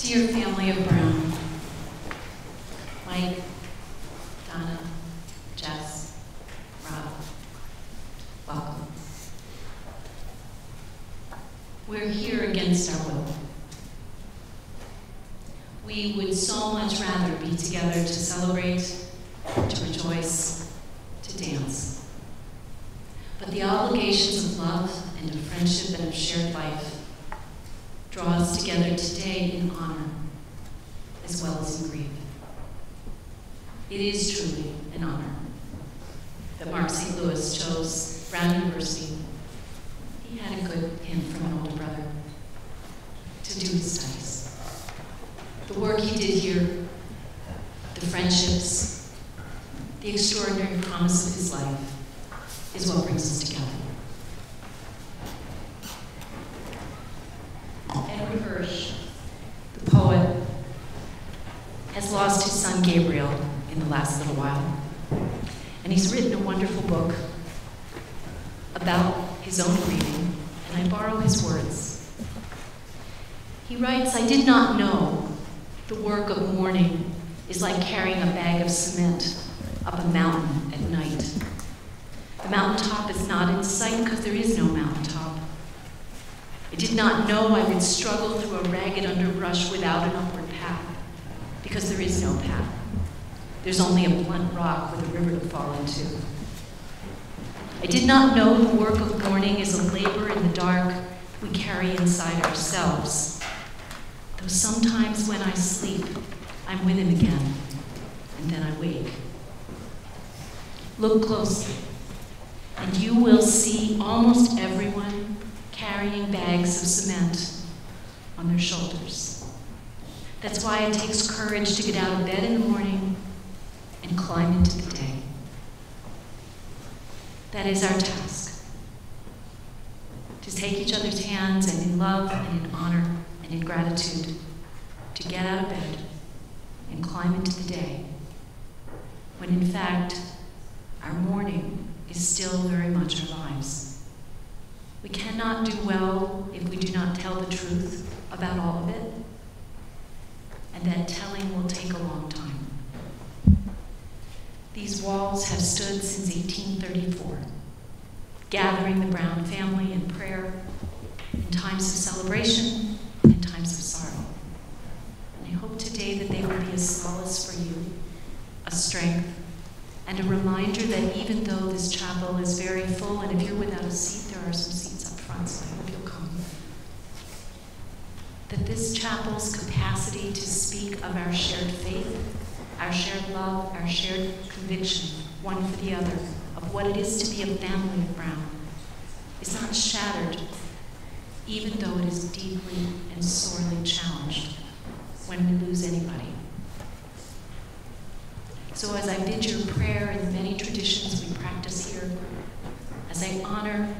Dear family of Brown, Mike, Donna, Jess, Rob, welcome. We're here against our will. We would so much rather be together to celebrate, to rejoice, to dance. But the obligations of love and of friendship and of shared life draw us together today in honor as well as in grief. It is truly an honor that Mark St. Louis chose Brown University. He had a good hint from an older brother to do his studies. The work he did here, the friendships, the extraordinary promise of his life is what brings us together. Edward Hirsch, the poet, has lost his son Gabriel in the last little while, and he's written a wonderful book about his own grieving, and I borrow his words. He writes, "I did not know the work of mourning is like carrying a bag of cement up a mountain at night. The mountaintop is not in sight because there is no mountaintop. I did not know I would struggle through a ragged underbrush without an upward path, because there is no path. There's only a blunt rock with a river to fall into. I did not know the work of mourning is a labor in the dark we carry inside ourselves. Though sometimes when I sleep, I'm with him again, and then I wake. Look closely, and you will see almost everyone carrying bags of cement on their shoulders. That's why it takes courage to get out of bed in the morning and climb into the day. That is our task, to take each other's hands and in love and in honor and in gratitude to get out of bed and climb into the day, when in fact our mourning is still very much our lives. We cannot do well if we do not tell the truth about all of it, and that telling will take a long time. These walls have stood since 1834, gathering the Brown family in prayer in times of celebration and times of sorrow. And I hope today that they will be a solace for you, a strength, and a reminder that even though this chapel is very full, and if you're without a seat, there are some seats up front, so I hope you'll come, that this chapel's capacity to speak of our shared faith, our shared love, our shared conviction, one for the other, of what it is to be a family of Brown, is not shattered, even though it is deeply and sorely challenged when we lose anybody. So as I bid your prayer in the many traditions we practice here, as I honor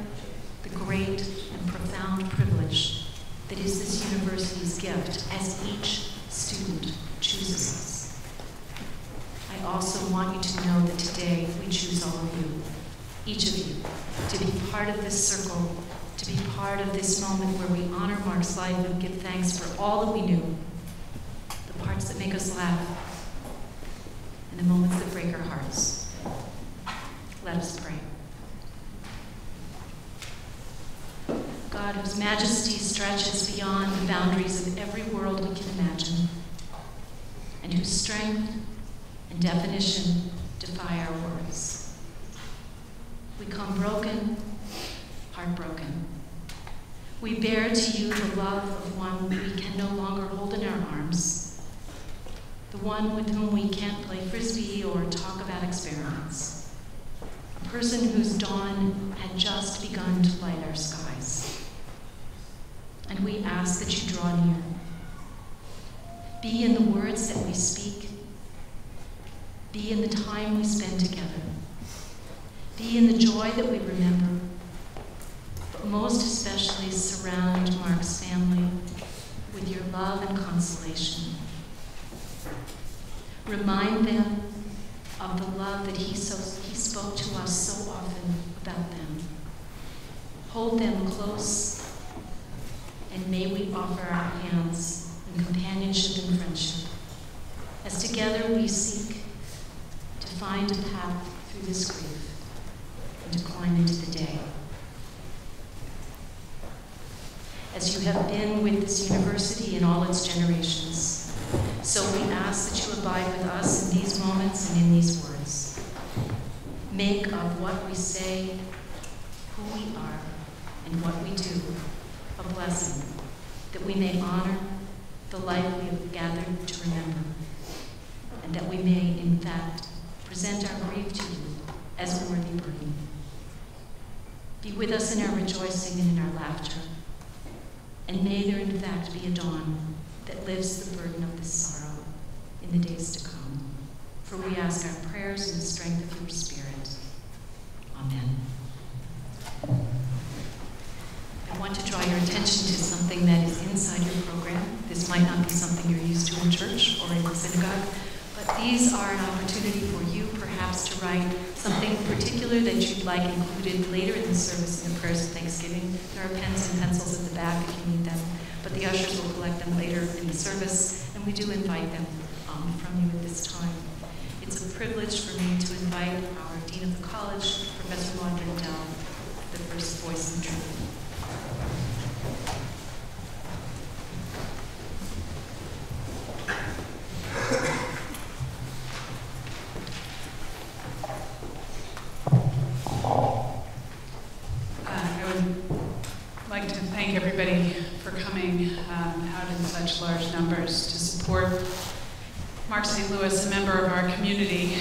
the great and profound privilege that is this university's gift as each student chooses us, I also want you to know that today we choose all of you, each of you, to be part of this circle, to be part of this moment where we honor Mark's life and give thanks for all that we knew, the parts that make us laugh, and the moments that break our hearts. Let us pray. God, whose majesty stretches beyond the boundaries of every world we can imagine, and whose strength and definition defy our words. We come broken, heartbroken. We bear to you the love of one we can no longer hold in our arms, the one with whom we can't play frisbee or talk about experiments, a person whose dawn had just begun to light our skies. And we ask that you draw near. Be in the words that we speak. Be in the time we spend together. Be in the joy that we remember. But most especially surround Mark's family with your love and consolation. Remind them of the love that he spoke to us so often about them. Hold them close, and may we offer our hands in companionship as together we seek to find a path through this grief and to climb into the day. As you have been with this university in all its generations, so we ask that you abide with us in these moments and in these words. Make of what we say, who we are, and what we do a blessing, that we may honor the life we have gathered to remember, and that we may, in fact, present our grief to you as a worthy burden. Be with us in our rejoicing and in our laughter, and may there, in fact, be a dawn that lifts the burden of this sorrow in the days to come. For we ask our prayers in the strength of your Spirit. Amen. I want to draw your attention to something that is inside your program. This might not be something you're used to in church or in the synagogue, but these are an opportunity for you perhaps to write something particular that you'd like included later in the service in the prayers of thanksgiving. There are pens and pencils at the back if you need them, but the ushers will collect them later in the service, and we do invite them from you at this time. It's a privilege for me to invite our Dean of the College, Professor Maudrin Dell, the first voice in truth. Everybody for coming out in such large numbers to support Mark St. Louis, a member of our community.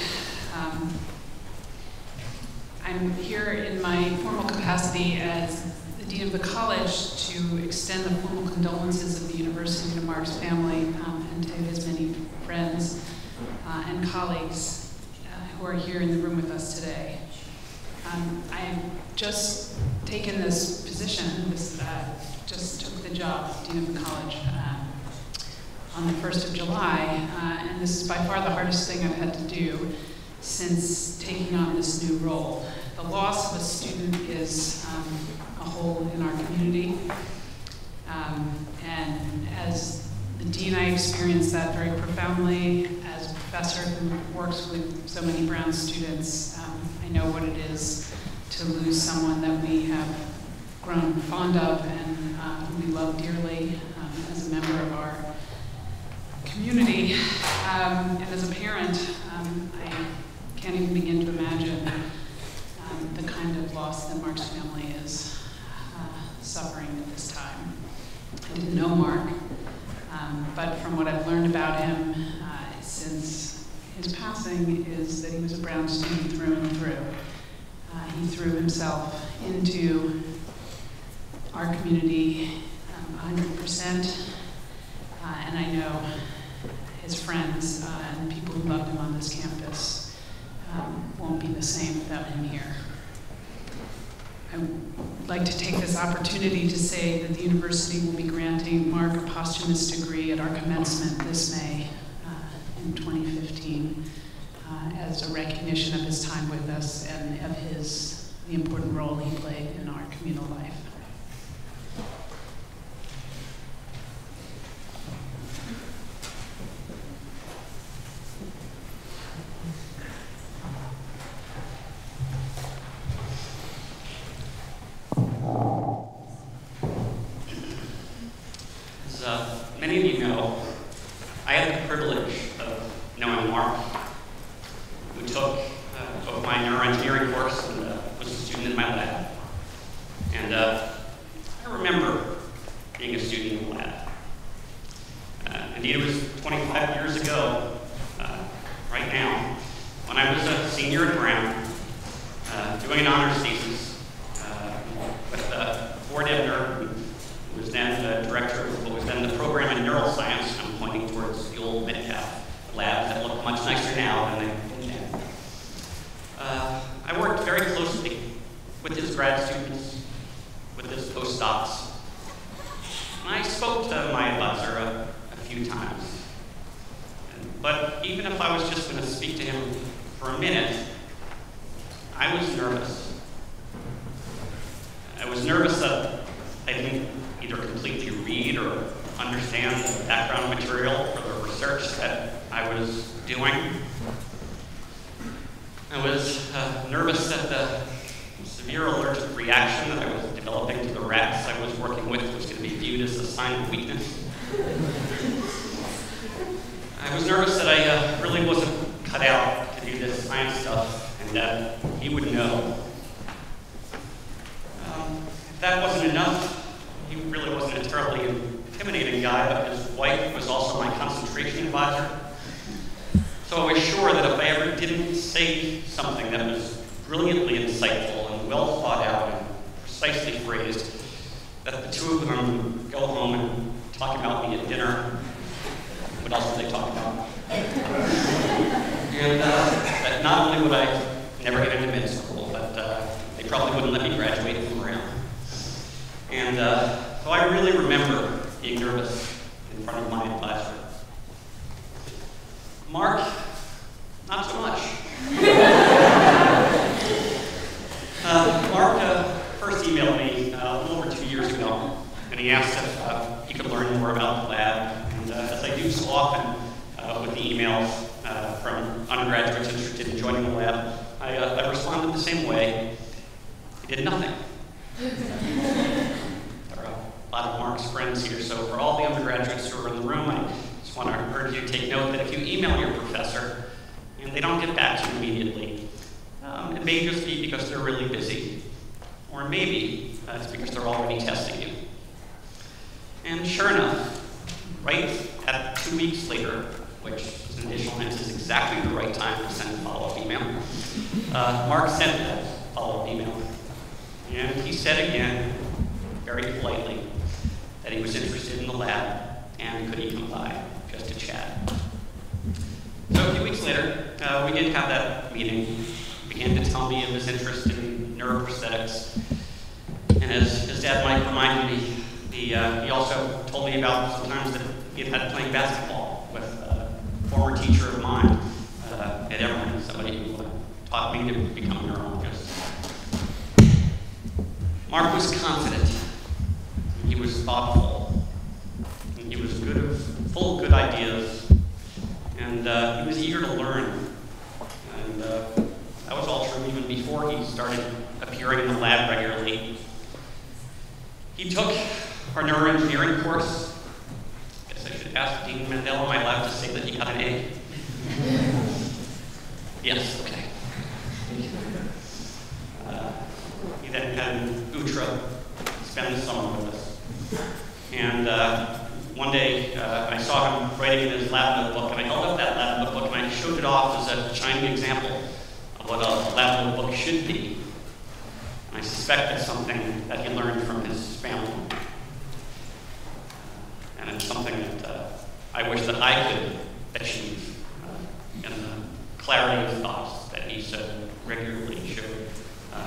I'm here in my formal capacity as the Dean of the College to extend the formal condolences of the university to Mark's family and to his many friends and colleagues who are here in the room with us today. I've just taken this position, just took the job of Dean of the College on the 1st of July, and this is by far the hardest thing I've had to do since taking on this new role. The loss of a student is a hole in our community, and as the Dean, I experienced that very profoundly. As a professor who works with so many Brown students, I know what it is to lose someone that we have grown fond of and who we love dearly as a member of our community. And as a parent, I can't even begin to imagine the kind of loss that Mark's family is suffering at this time. I didn't know Mark, but from what I've learned about him since his passing is that he was a Brown student through and through. He threw himself into our community 100%, and I know his friends and the people who loved him on this campus won't be the same without him here. I would like to take this opportunity to say that the university will be granting Mark a posthumous degree at our commencement this May in 2015 as a recognition of his time with us and of the important role he played in our communal life. As many of you know, I had the privilege of knowing Mark, who took my neuroengineering course and was a student in my lab. And I remember being a student in the lab. Indeed, it was 25 years ago, right now, when I was a senior at Brown, doing an honors thesis with Ford Ebner, who was then the director of what was then the program in neuroscience. I'm pointing towards the old Metcalf labs that look much nicer now than they did then. I worked very closely with his grad students, with his postdocs. And I spoke to my advisor a few times. But even if I was just going to speak to him for a minute, I was nervous. I was nervous that I didn't either completely read or understand the background material for the research that I was doing. I was nervous that the severe allergic reaction that I was developing to the rats I was working with was going to be viewed as a sign of weakness. I was nervous that I really wasn't cut out to do this science stuff, and that he would know. If that wasn't enough, he really wasn't a terribly intimidating guy, but his wife was also my concentration advisor. So I was sure that if I ever didn't say something that was brilliantly insightful and well thought out and precisely phrased, that the two of them would go home and talk about me at dinner. What else would they talk about? And that not only would I never get into med school, but they probably wouldn't let me graduate from around. And so I really remember being nervous in front of my advisor. Mark, not so much. Mark first emailed me a little over 2 years ago, and he asked if he could learn more about the lab. And as I do so often with the emails from undergraduates interested in joining the lab, I responded the same way. He did nothing. There are a lot of Mark's friends here, so for all the undergraduates who are in the room, I just want to urge you to take note that if you email your professor and they don't get back to you immediately, it may just be because they're really busy, or maybe it's because they're already testing you. And sure enough, right at 2 weeks later, which is an additional hint is exactly the right time to send a follow-up email, Mark sent that follow-up email. And he said again, very politely, that he was interested in the lab and could he come by just to chat. So a few weeks later, we did have that meeting. He began to tell me of his interest in neuroprosthetics. And as his dad Mike reminded me, he also told me about some times that he had had playing basketball with a former teacher of mine at Emory, somebody who taught me to become a neurologist. Mark was confident, he was thoughtful, and he was full of good ideas, and he was eager to learn. And that was all true even before he started appearing in the lab regularly. He took our neuroengineering course. I guess I should ask Dean Mandel, am I allowed to say that he got an A? Yes, okay. He then had Utra spend the summer with us. And one day I saw him writing in his lab notebook, and I held up that lab notebook and I showed it off as a shining example of what a lab notebook should be. And I suspect it's something that he learned from his family. And it's something that I wish that I could achieve in the clarity of thoughts that he so regularly showed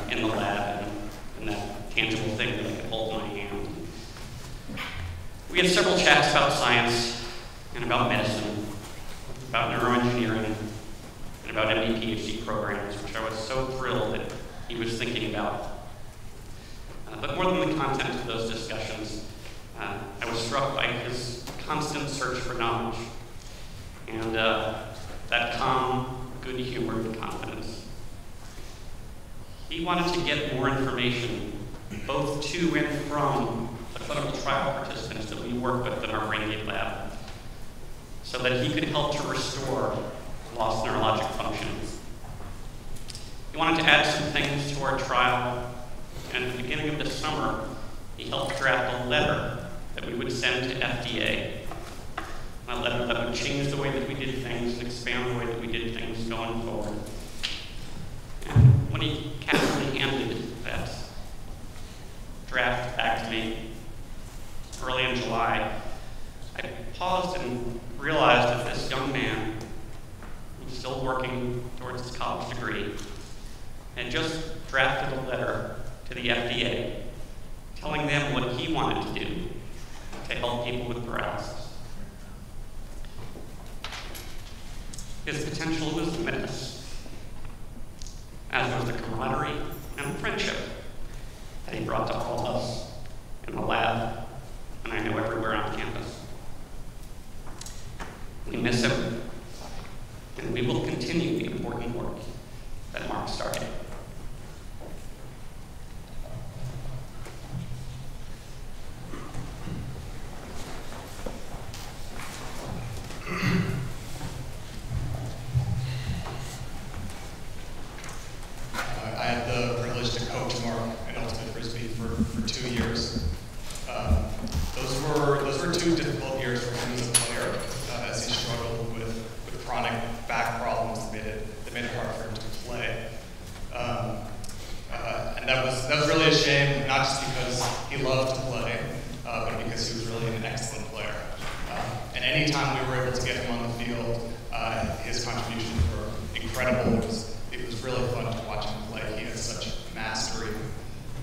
in the lab and that tangible thing that I could hold in my hand. We had several chats about science and about medicine, about neuroengineering, and about MD PhD programs, which I was so thrilled that he was thinking about. But more than the content of those discussions, I was struck by his constant search for knowledge and that calm, good-humored confidence. He wanted to get more information, both to and from the clinical trial participants that we work with in our BrainGate lab, so that he could help to restore lost neurologic functions. He wanted to add some things to our trial, and at the beginning of the summer, he helped draft a letter that we would send to FDA. A letter that would change the way that we did things and expand the way that we did things going forward. And when he casually handed that draft back to me early in July, I paused and realized that this young man, who was still working towards his college degree, had just drafted a letter to the FDA telling them what he wanted to do to help people with paralysis. His potential was immense, as was the camaraderie and the friendship that he brought to all of us in the lab, and I know everywhere on campus. We miss him. we will continue the important work that Mark started. I had the privilege to coach Mark in Ultimate Frisbee for 2 years. Those were 2 difficult years for him as a player, as he struggled with chronic back problems that made it hard for him to play. And that was really a shame, not just because he loved to play, but because he was really an excellent player. And any time we were able to get him on the field, his contributions were incredible. It was really fun to watch him play. He had such mastery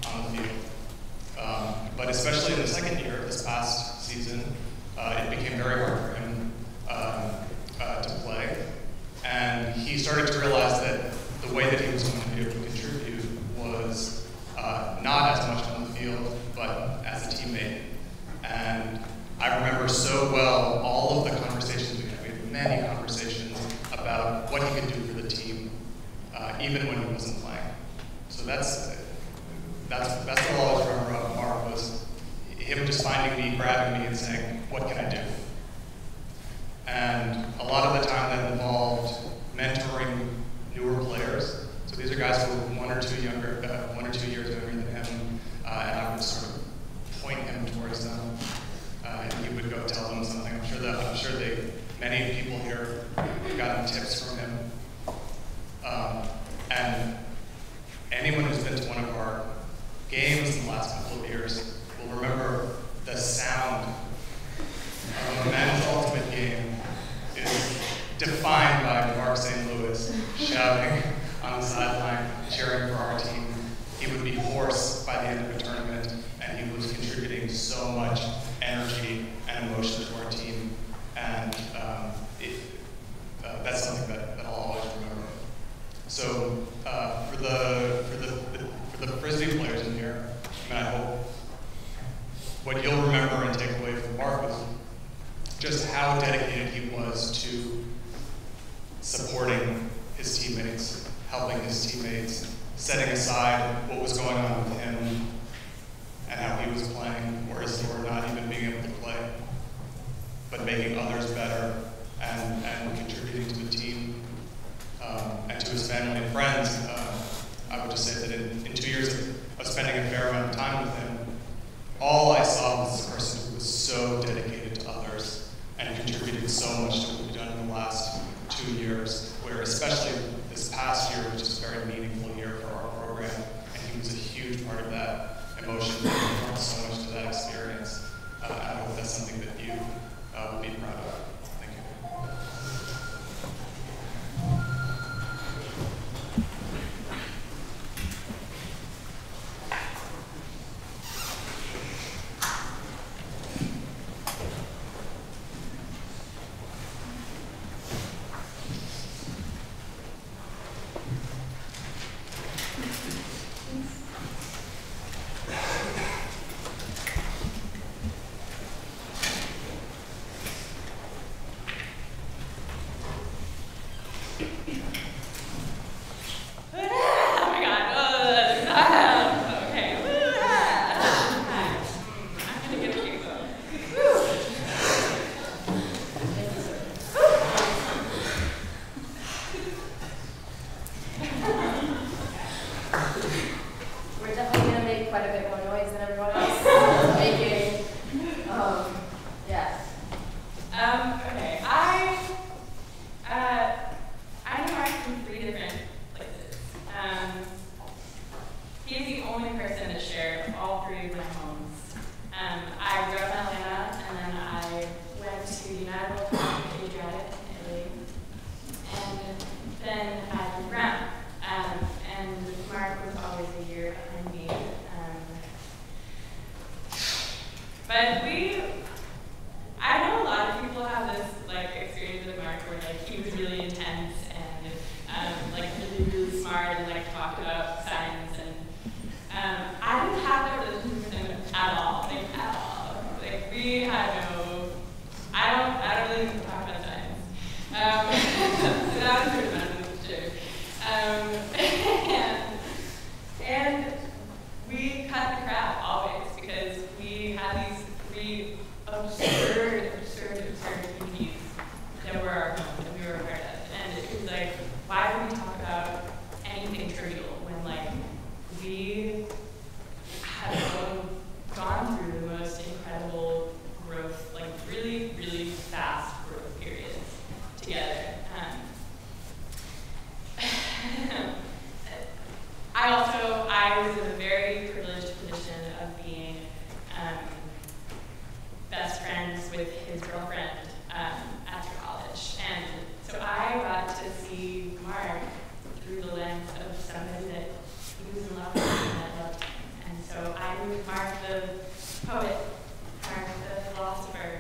on the field. But especially in the second year, this past season, it became very hard for him to play. And he started to realize that the way that he was going to be able to contribute was not as much on the field, but as a teammate. And I remember so well all of the conversations we had. We had many conversations about what he could do for the team, even when he wasn't playing. So that's what I'll always remember about Mark, was him just finding me, grabbing me, and saying, "What can I do?" And a lot of the time that involved mentoring newer players. So these are guys who were 1 or 2 years younger than him, and I would sort of point him towards them, and he would go tell them something. I'm sure many people here have gotten tips from him. And anyone who's been to one of our games in the last couple of years will remember the sound of a men's ultimate game is defined by Mark St. Louis shouting on the sideline, cheering for our team. He would be hoarse by the end of the tournament, and he was contributing so much energy and emotion to our team. And that's something that I'll always remember. So for the Frisbee players in here, I hope what you'll remember and take away from Mark was just how dedicated he was to supporting his teammates, helping his teammates, setting aside what was going on with him and how he was playing, or not even being able to play, but making others better and contributing to the team, and to his family and friends. I would just say that in 2 years of spending a fair amount of time with him, all I saw was a person who was so dedicated to others and contributed so much to what we've done in the last 2 years, where especially this past year was just a very meaningful year for our program, and he was a huge part of that emotion that brought so much to that experience. I hope that's something that you will be proud of. Thank you. sort of observed communities that were our home, that we were a part of. And it was like, why would we talk about anything trivial when, like, we have gone through the most incredible growth, like really, really fast growth periods together. I was in a very privileged position of being best friends with his girlfriend after college. And so I got to see Mark through the lens of somebody that he was in love with and that loved him. And so I knew Mark the poet, Mark the philosopher.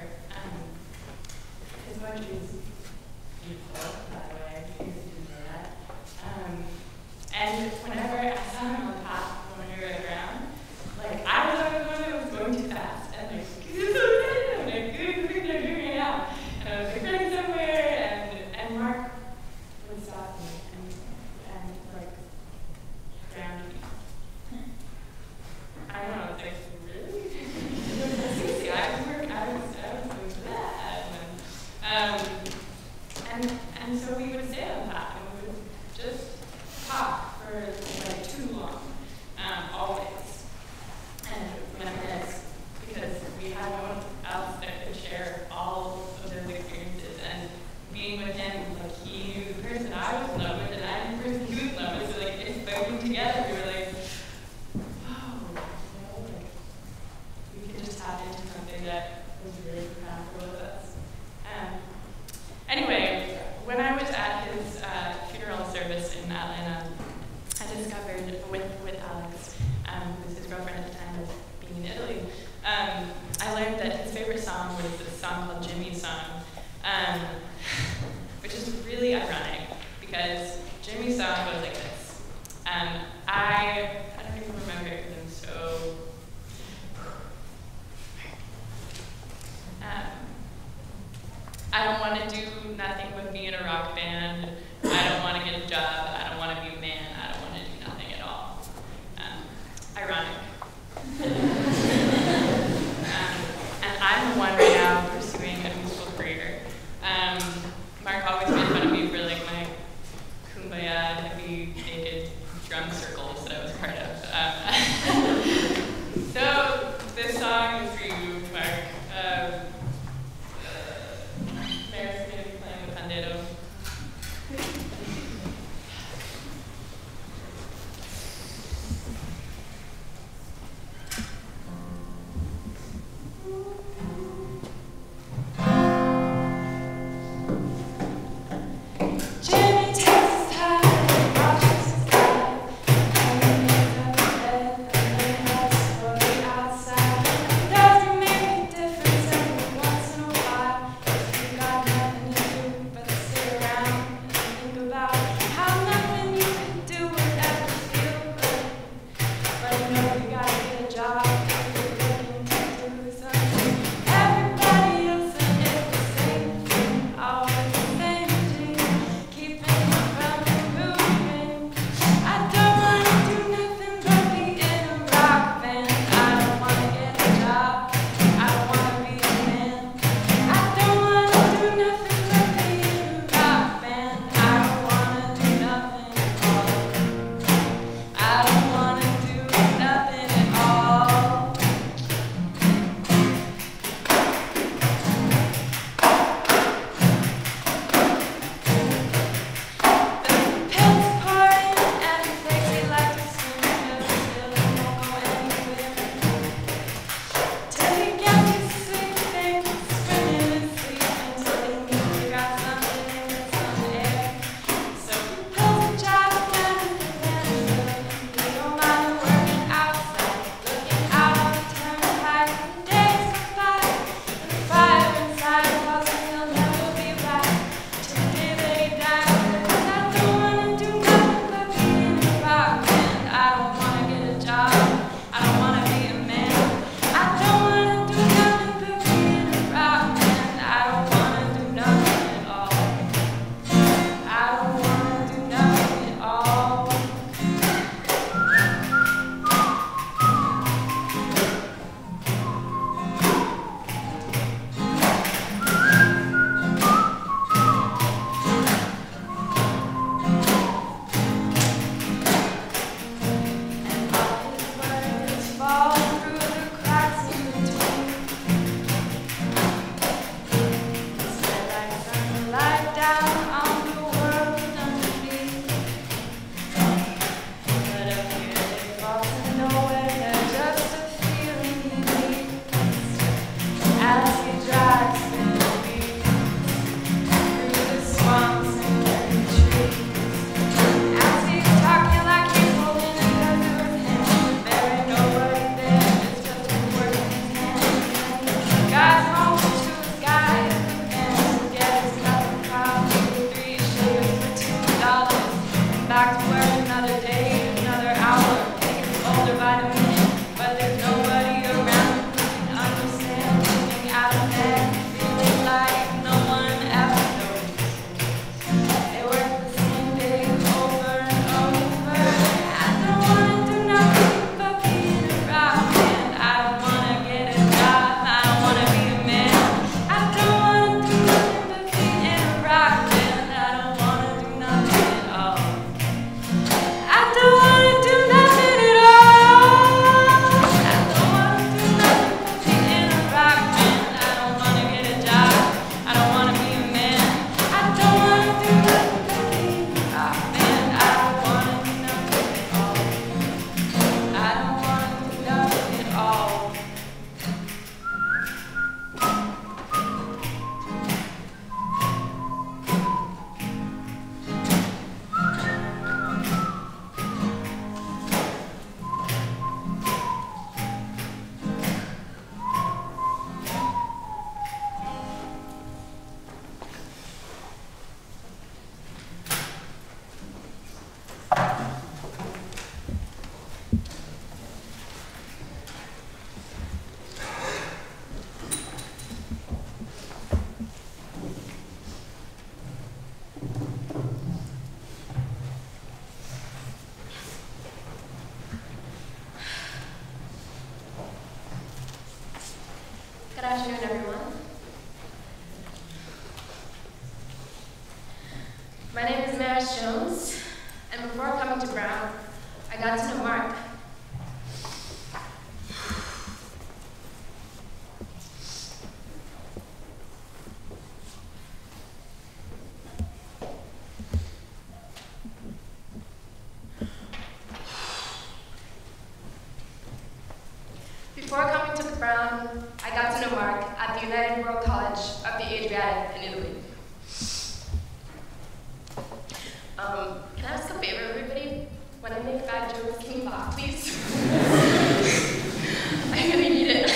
His poetry is beautiful, by the way, if you didn't know that. And whenever I saw him on the path when we were around, like, I was always the one that was going too fast. And like, this is so good, I'm like, good, figuring it out. And I was like, running somewhere, and Mark would stop me and like, ground me. I don't know, it's like, really? Seriously, I was doing that. And so we would stay on the path, and we would just talk for like too long, always. And minutes, because we had no one else that could share all of those experiences. And being with him, like, he knew the person I was in love with, and I knew the person he was in love with. So like, it's working together, we were like, oh, you know, like, we could just tap into something that was really profound for both of us. Anyway, when I was at his funeral service in Atlanta, I discovered with Alex, who was his girlfriend at the time of being in Italy, I learned that his favorite song was this song called Jimmy's Song, which is really ironic because Jimmy's song goes like this. I don't even remember it because I'm so... I don't want to do nothing but be in a rock band. I don't want to get a job. I don't want to be a man. I don't want to do nothing at all. Ironic. And I'm the one right now pursuing a musical career. Mark always made fun of me for like my kumbaya, heavy, naked drum circles that I was part of. So this song is for you, Mark. Mary's going to be playing the pandeiro. Bryce Jones, and before coming to Brown, I got to know Mark. Before coming to Brown, I got to know Mark at the United World College of the Adriatic in Italy. Can I ask a favor, everybody? When I make bad jokes, can you laugh, please? I really need it.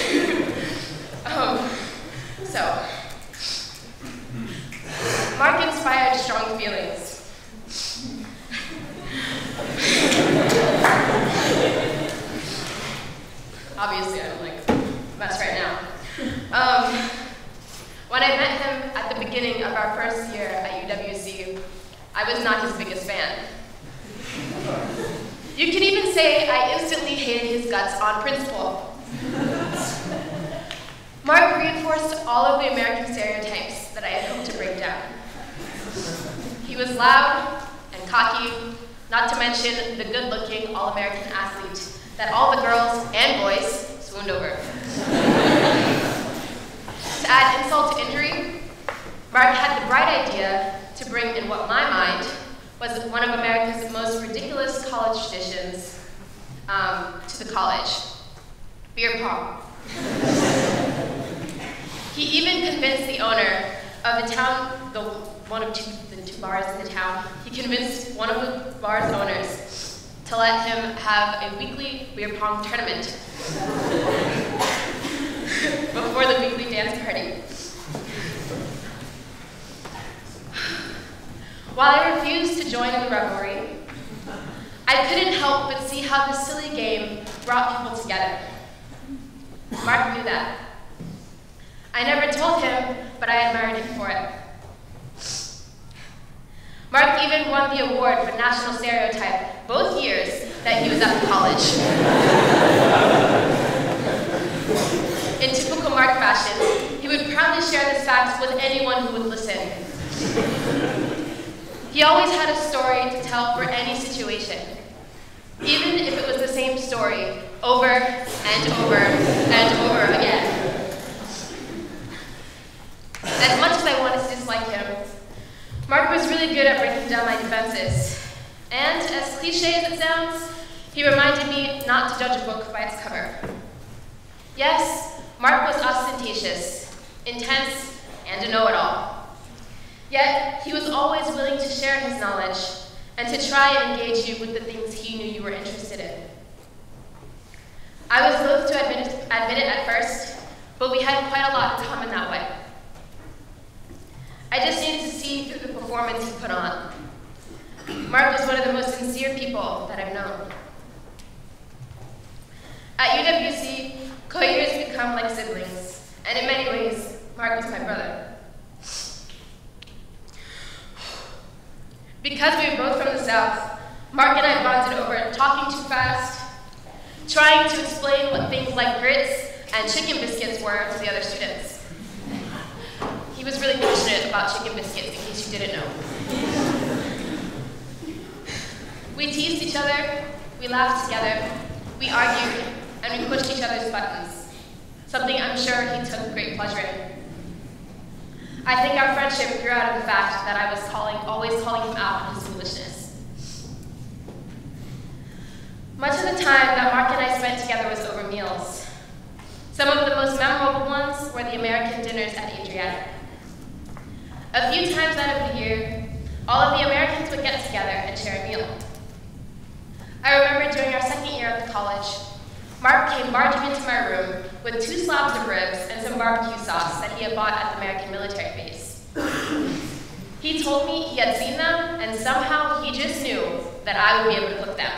Mark inspired strong feelings. Obviously, I'm like a mess right now. When I met him at the beginning of our first year at UWC, I was not his biggest fan. You could even say I instantly hated his guts on principle. Mark reinforced all of the American stereotypes that I had hoped to break down. He was loud and cocky, not to mention the good-looking all-American athlete that all the girls and boys swooned over. To add insult to injury, Mark had the bright idea to bring in what my mind was one of America's most ridiculous college traditions to the college: beer pong. He even convinced the owner of the town, one of the two bars in the town, he convinced one of the bar's owners to let him have a weekly beer pong tournament before the weekly dance party. While I refused to join in the revelry, I couldn't help but see how this silly game brought people together. Mark knew that. I never told him, but I admired him for it. Mark even won the award for National Stereotype both years that he was at the college. In typical Mark fashion, he would proudly share this fact with anyone who would listen. He always had a story to tell for any situation, even if it was the same story over and over and over again. As much as I wanted to dislike him, Mark was really good at breaking down my defenses. And as cliche as it sounds, he reminded me not to judge a book by its cover. Yes, Mark was ostentatious, intense, and a know-it-all. Yet, he was always willing to share his knowledge and to try and engage you with the things he knew you were interested in. I was loath to admit it at first, but we had quite a lot in common that way. I just needed to see through the performance he put on. Mark was one of the most sincere people that I've known. At UWC, co-years become like siblings, and in many ways, Mark was my brother. Because we were both from the South, Mark and I bonded over talking too fast, trying to explain what things like grits and chicken biscuits were to the other students. He was really passionate about chicken biscuits, in case you didn't know. We teased each other, we laughed together, we argued, and we pushed each other's buttons, something I'm sure he took great pleasure in. I think our friendship grew out of the fact that I was always calling him out on his foolishness. Much of the time that Mark and I spent together was over meals. Some of the most memorable ones were the American dinners at Adriatic. A few times out of the year, all of the Americans would get together and share a meal. I remember during our second year at the college, Mark came barging into my room with 2 slabs of ribs and some barbecue sauce that he had bought at the American military base. He told me he had seen them, and somehow he just knew that I would be able to cook them.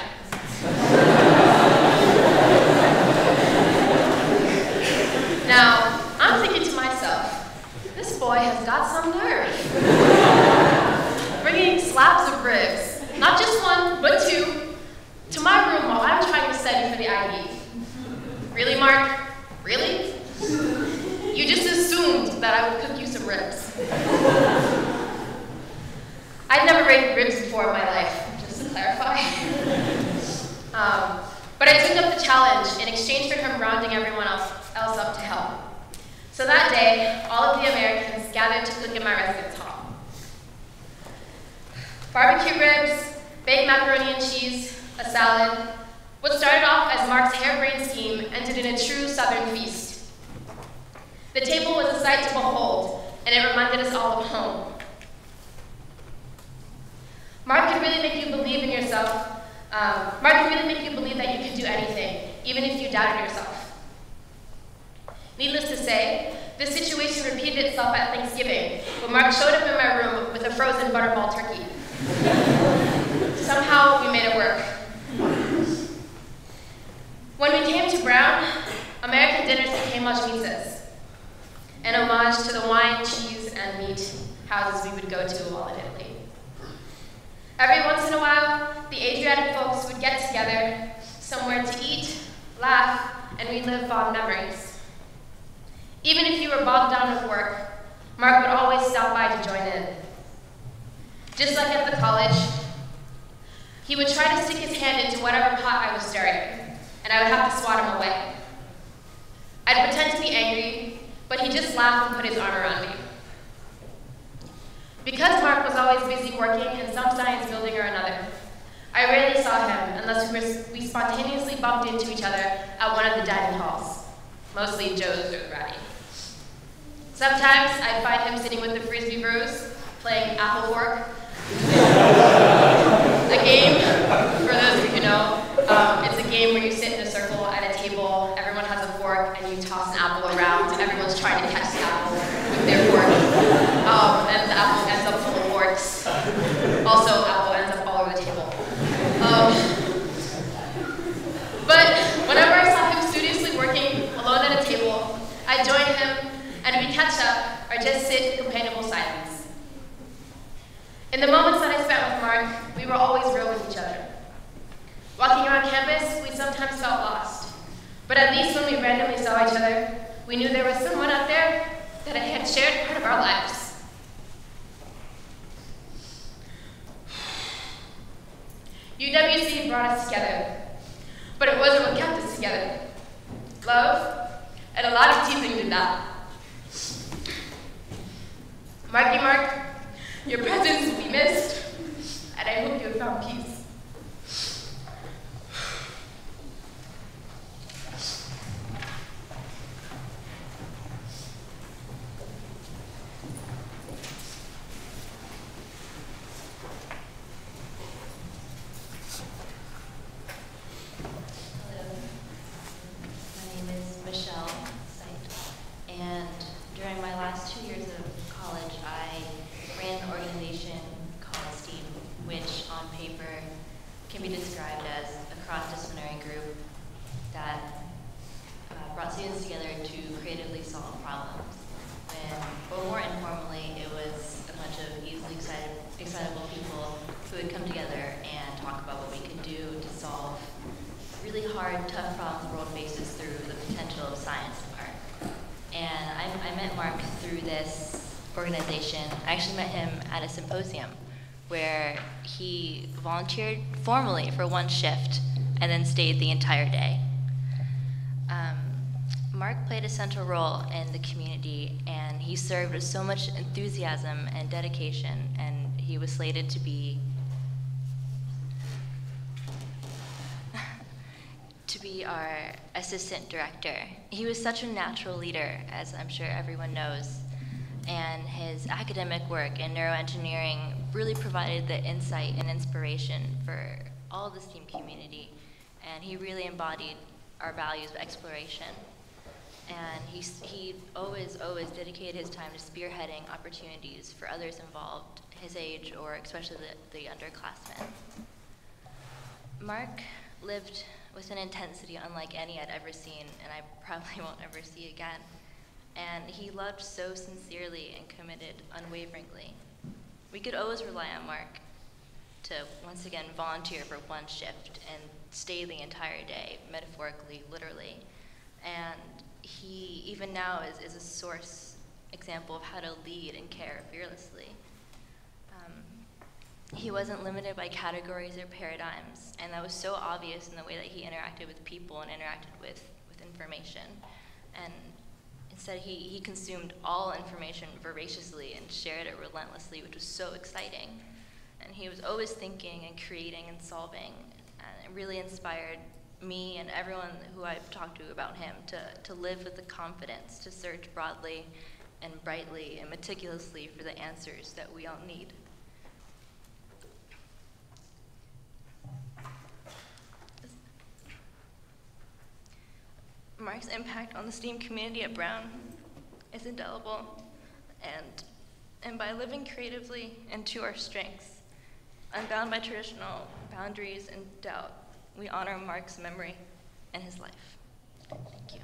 Now, I'm thinking to myself, this boy has got some nerve. Bringing slabs of ribs, not just 1, but 2, to my room while I'm trying to study for the IB. Really, Mark? Really? You just assumed that I would cook you some ribs. I'd never break ribs before in my life, just to clarify. But I took up the challenge in exchange for him rounding everyone else up to help. So that day, all of the Americans gathered to cook in my residence hall. Barbecue ribs, baked macaroni and cheese, a salad. What started off as Mark's harebrained scheme ended in a true Southern feast. The table was a sight to behold, and it reminded us all of home. Mark could really make you believe in yourself. Mark could really make you believe that you could do anything, even if you doubted yourself. Needless to say, this situation repeated itself at Thanksgiving, when Mark showed up in my room with a frozen butterball turkey. Somehow, we made it work. When we came to Brown, American dinners became majmisas, an homage to the wine, cheese, and meat houses we would go to while in Italy. Every once in a while, the Adriatic folks would get together, somewhere to eat, laugh, and relive fond memories. Even if you were bogged down with work, Mark would always stop by to join in. Just like at the college, he would try to stick his hand into whatever pot I was stirring, and I would have to swat him away. I'd pretend to be angry, but he'd just laugh and put his arm around me. Because Mark was always busy working in some science building or another, I rarely saw him unless we spontaneously bumped into each other at one of the dining halls, mostly Joe's or the Ratty. Sometimes I'd find him sitting with the Frisbee Bros, playing Apple Fork. A game, for those of you who know, it's a game where you sit in a circle at a table, everyone has a fork, and you toss an apple around, and everyone's trying to catch the apple with their fork. And the apple ends up full of forks. Also, apple ends up all over the table. But whenever I saw him studiously working alone at a table, I'd join him, and we'd catch up, or just sit in companionable silence. In the moments that I spent with Mark, we were always real with each other. Walking around campus, we sometimes felt lost. But at least when we randomly saw each other, we knew there was someone out there that had shared part of our lives. UWC brought us together, but it wasn't what kept us together. Love, and a lot of teasing did that. Marky Mark, your presence will be missed, and I hope you have found peace. I actually met him at a symposium where he volunteered formally for one shift and then stayed the entire day. Mark played a central role in the community, and he served with so much enthusiasm and dedication, and he was slated to be our assistant director. He was such a natural leader, as I'm sure everyone knows. And his academic work in neuroengineering really provided the insight and inspiration for all the STEAM community. And he really embodied our values of exploration. And he always dedicated his time to spearheading opportunities for others involved, his age, or especially the underclassmen. Mark lived with an intensity unlike any I'd ever seen, and I probably won't ever see again. And he loved so sincerely and committed unwaveringly. We could always rely on Mark to once again volunteer for one shift and stay the entire day, metaphorically, literally. And he, even now, is a source example of how to lead and care fearlessly. he wasn't limited by categories or paradigms, and that was so obvious in the way that he interacted with people and interacted with information. And instead, he consumed all information voraciously and shared it relentlessly, which was so exciting. And he was always thinking and creating and solving, and it really inspired me and everyone who I've talked to about him to live with the confidence to search broadly and brightly and meticulously for the answers that we all need. Mark's impact on the STEAM community at Brown is indelible, and by living creatively and to our strengths, unbound by traditional boundaries and doubt, we honor Mark's memory and his life. Thank you.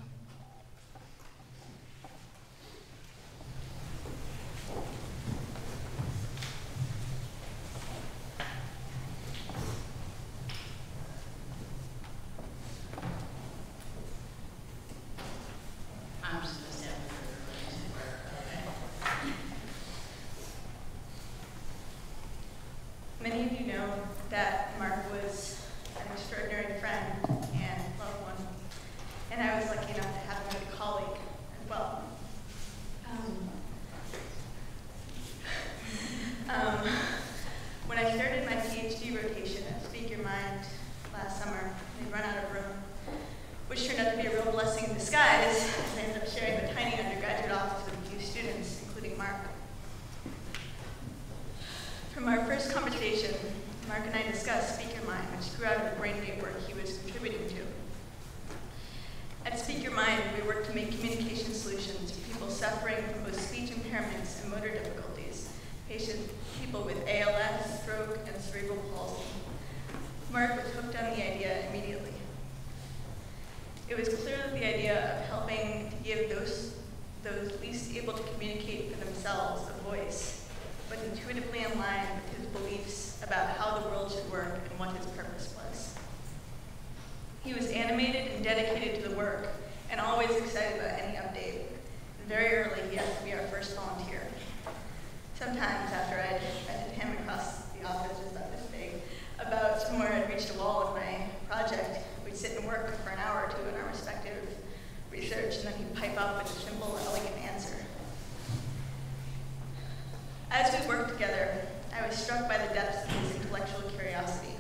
I'm just going to stand for okay. Many of you know that Mark was an extraordinary friend and loved one, and I was lucky enough to have him as a colleague as well. When I started my PhD rotation at Speak Your Mind last summer, they'd run out of room, which turned out to be a real blessing in disguise, as I ended up sharing the tiny undergraduate office with a few students, including Mark. From our first conversation, Mark and I discussed Speak Your Mind, which grew out of the brainwave work he was contributing to. At Speak Your Mind, we work to make communication solutions for people suffering from both speech impairments and motor difficulties, people with ALS, stroke, and cerebral palsy. Mark was hooked on the idea immediately. It was clear that the idea of helping to give those least able to communicate for themselves a voice was intuitively in line with his beliefs about how the world should work and what his purpose was. He was animated and dedicated to the work and always excited about any update. And very early, he asked to be our first volunteer. Sometimes after I'd messaged him across the office, just about this big, about somewhere I'd reached a wall in my project, we'd sit and work for an hour or two in our respective research, and then he'd pipe up with a simple, elegant answer. As we worked together, I was struck by the depths of his intellectual curiosity.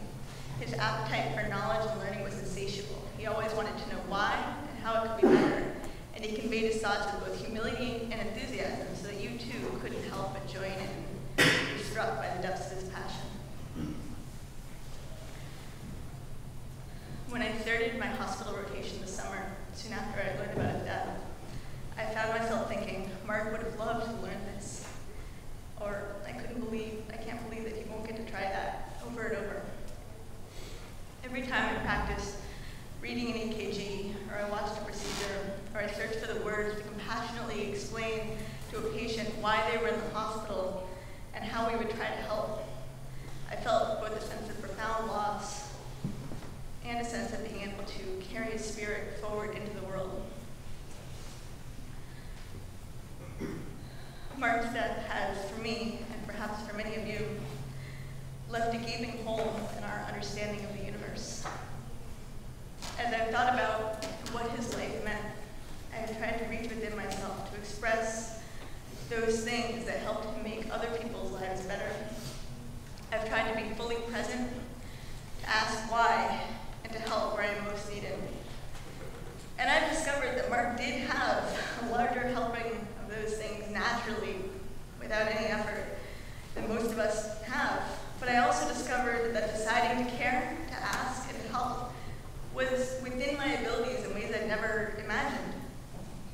His appetite for knowledge and learning was insatiable. He always wanted to know why and how it could be better, and he conveyed his thoughts with both humility and enthusiasm so that you too couldn't help but join in and be struck by the depths of his passion. When I started my hospital rotation this summer, soon after I learned about his death, I found myself thinking, Mark would have loved to learn this. Or I can't believe that he won't get to try that over and over. Every time I practiced reading an EKG, or I watched a procedure, or I searched for the words to compassionately explain to a patient why they were in the hospital and how we would try to help, I felt both a sense of profound loss and a sense of being able to carry his spirit forward into the world. Mark's death has, for me, and perhaps for many of you, left a gaping hole in our understanding of the universe. As I've thought about what his life meant, I have tried to reach within myself to express those things that helped him make other people's lives better. I've tried to be fully present, to ask why, and to help where I'm most needed. And I've discovered that Mark did have a larger helping of those things naturally, without any effort, than most of us have. But I also discovered that deciding to care, to ask, and to help was within my abilities in ways I'd never imagined.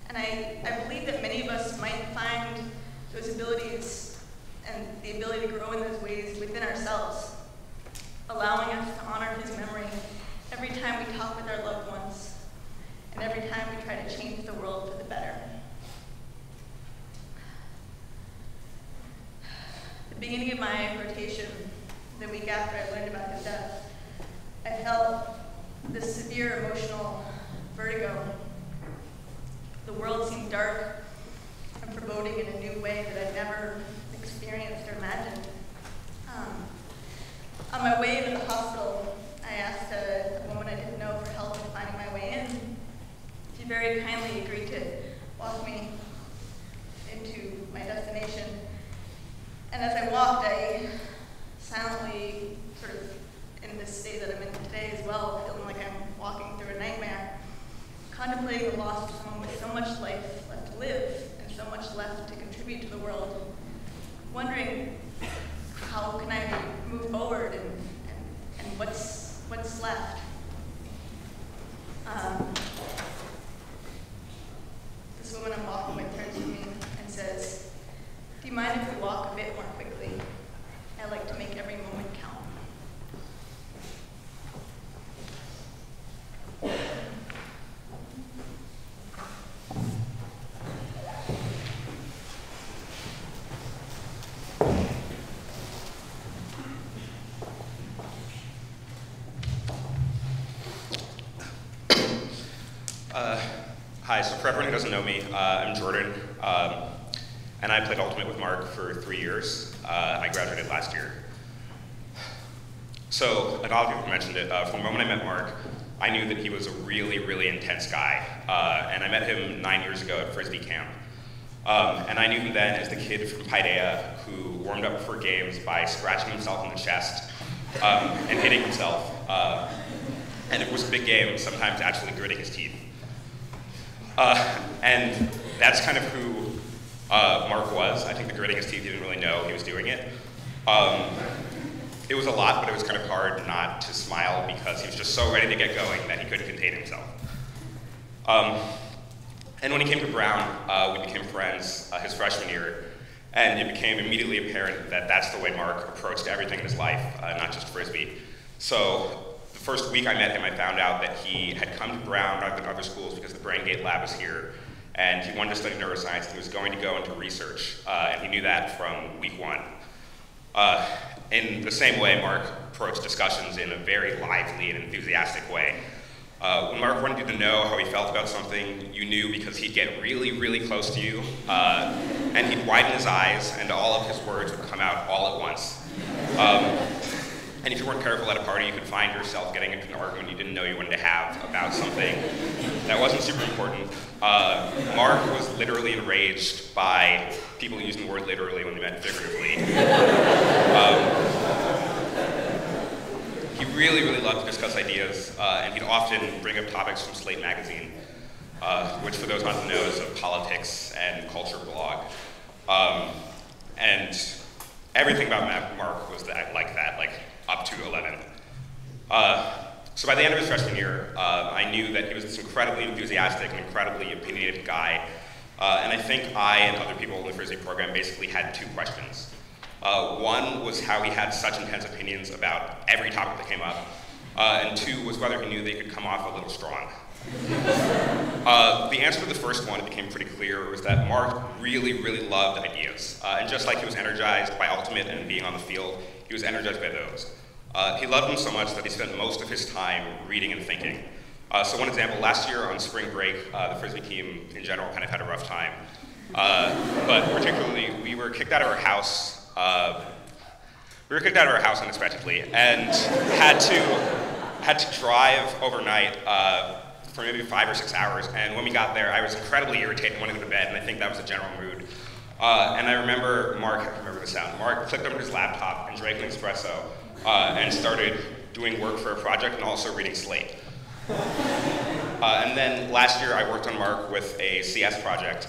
And I believe that many of us might find those abilities and the ability to grow in those ways within ourselves, allowing us to honor his memory every time we talk with our loved ones, and every time we try to change the world for the better. At the beginning of my rotation, the week after I learned about his death, I felt this severe emotional vertigo. The world seemed dark and foreboding in a new way that I'd never experienced or imagined. On my way to the hospital, I asked a woman I didn't know for help in finding my way in. She very kindly agreed to walk me into my destination. And as I walked, I silently, sort of in this state that I'm in today as well, feeling like I'm walking through a nightmare, contemplating the loss of someone with so much life left to live and so much left to contribute to the world, wondering how can I move forward and what's left. This woman I'm walking with turns to me and says, "Do you mind if we walk a bit more quickly? I like to make every moment count." Hi, so for everyone who doesn't know me, I'm Jordan, and I played Ultimate with Mark for 3 years. I graduated last year. So, a lot of people mentioned it, from the moment I met Mark, I knew that he was a really, really intense guy, and I met him 9 years ago at Frisbee Camp. And I knew him then as the kid from Paideia who warmed up for games by scratching himself in the chest and hitting himself. And it was a big game, sometimes actually gritting his teeth. And that's kind of who Mark was. I think the gritting his teeth, he didn't really know he was doing it. It was a lot, but it was kind of hard not to smile because he was just so ready to get going that he couldn't contain himself. And when he came to Brown, we became friends his freshman year, and it became immediately apparent that that's the way Mark approached everything in his life, not just Frisbee. So the first week I met him, I found out that he had come to Brown rather than other schools because the Brain Gate Lab was here, and he wanted to study neuroscience, and he was going to go into research, and he knew that from week 1. In the same way, Mark approached discussions in a very lively and enthusiastic way. When Mark wanted you to know how he felt about something, you knew because he'd get really, really close to you, and he'd widen his eyes, and all of his words would come out all at once. And if you weren't careful at a party, you could find yourself getting into an argument you didn't know you wanted to have about something that wasn't super important. Mark was literally enraged by people using the word literally when they meant figuratively. He really, really loved to discuss ideas, and he'd often bring up topics from Slate magazine, which for those not to know is a politics and culture blog. And everything about Mark was like that, like up to 11. So by the end of his freshman year, I knew that he was this incredibly enthusiastic and incredibly opinionated guy. And I think I and other people in the Frisbee program basically had 2 questions. One was how he had such intense opinions about every topic that came up. And 2 was whether he knew they could come off a little strong. The answer to the first one, it became pretty clear, was that Mark really, really loved ideas. And just like he was energized by Ultimate and being on the field, he was energized by those. He loved them so much that he spent most of his time reading and thinking. So one example, last year on spring break, the Frisbee team in general kind of had a rough time. But particularly, we were kicked out of our house. Unexpectedly and had to drive overnight for maybe 5 or 6 hours. And when we got there, I was incredibly irritated and wanted to go to bed, and I think that was the general mood. And I remember Mark, I remember the sound. Mark clicked on his laptop and drank an espresso and started doing work for a project and also reading Slate. And then last year, I worked on Mark with a CS project.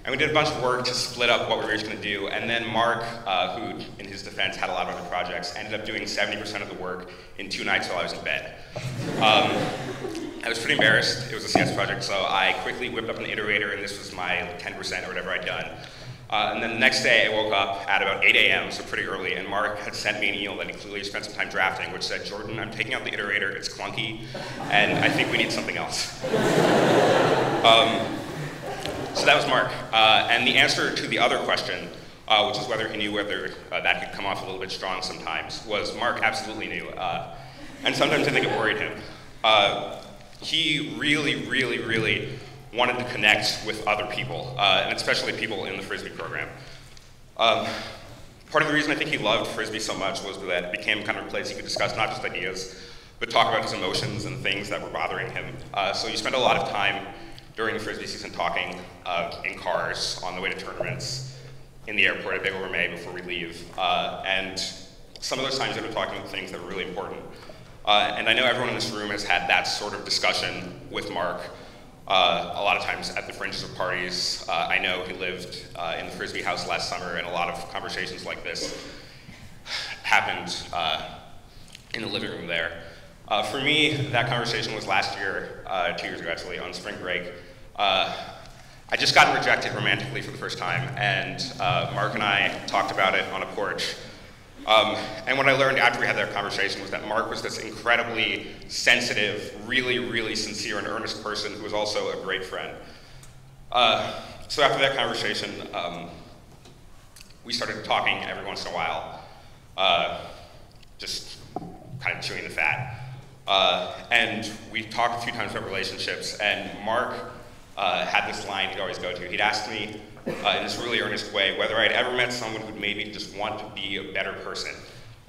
And we did a bunch of work to split up what we were going to do. And then Mark, who, in his defense, had a lot of other projects, ended up doing 70% of the work in 2 nights while I was in bed. I was pretty embarrassed. It was a CS project, so I quickly whipped up an iterator, and this was my 10% or whatever I'd done. And then the next day, I woke up at about 8 a.m., so pretty early, and Mark had sent me an email that he clearly spent some time drafting, which said, "Jordan, I'm taking out the iterator, it's clunky, and I think we need something else." So that was Mark. And the answer to the other question, which is whether he knew whether that could come off a little bit strong sometimes, was Mark absolutely knew. And sometimes I think it worried him. He really, really, really wanted to connect with other people, and especially people in the Frisbee program. Part of the reason I think he loved Frisbee so much was that it became kind of a place he could discuss not just ideas, but talk about his emotions and things that were bothering him. So you spent a lot of time during the Frisbee season talking in cars, on the way to tournaments, in the airport at Big Over May before we leave. And some of those times you were talking about things that were really important. And I know everyone in this room has had that sort of discussion with Mark a lot of times at the fringes of parties. I know he lived in the Frisbee house last summer, and a lot of conversations like this happened in the living room there. For me, that conversation was last year, 2 years ago actually, on spring break. I just gotten rejected romantically for the first time, and Mark and I talked about it on a porch. And what I learned after we had that conversation was that Mark was this incredibly sensitive, really, really sincere and earnest person who was also a great friend. So after that conversation, we started talking every once in a while, just kind of chewing the fat. And we talked a few times about relationships, and Mark had this line he'd always go to. He'd ask me in this really earnest way whether I'd ever met someone who'd maybe just want to be a better person.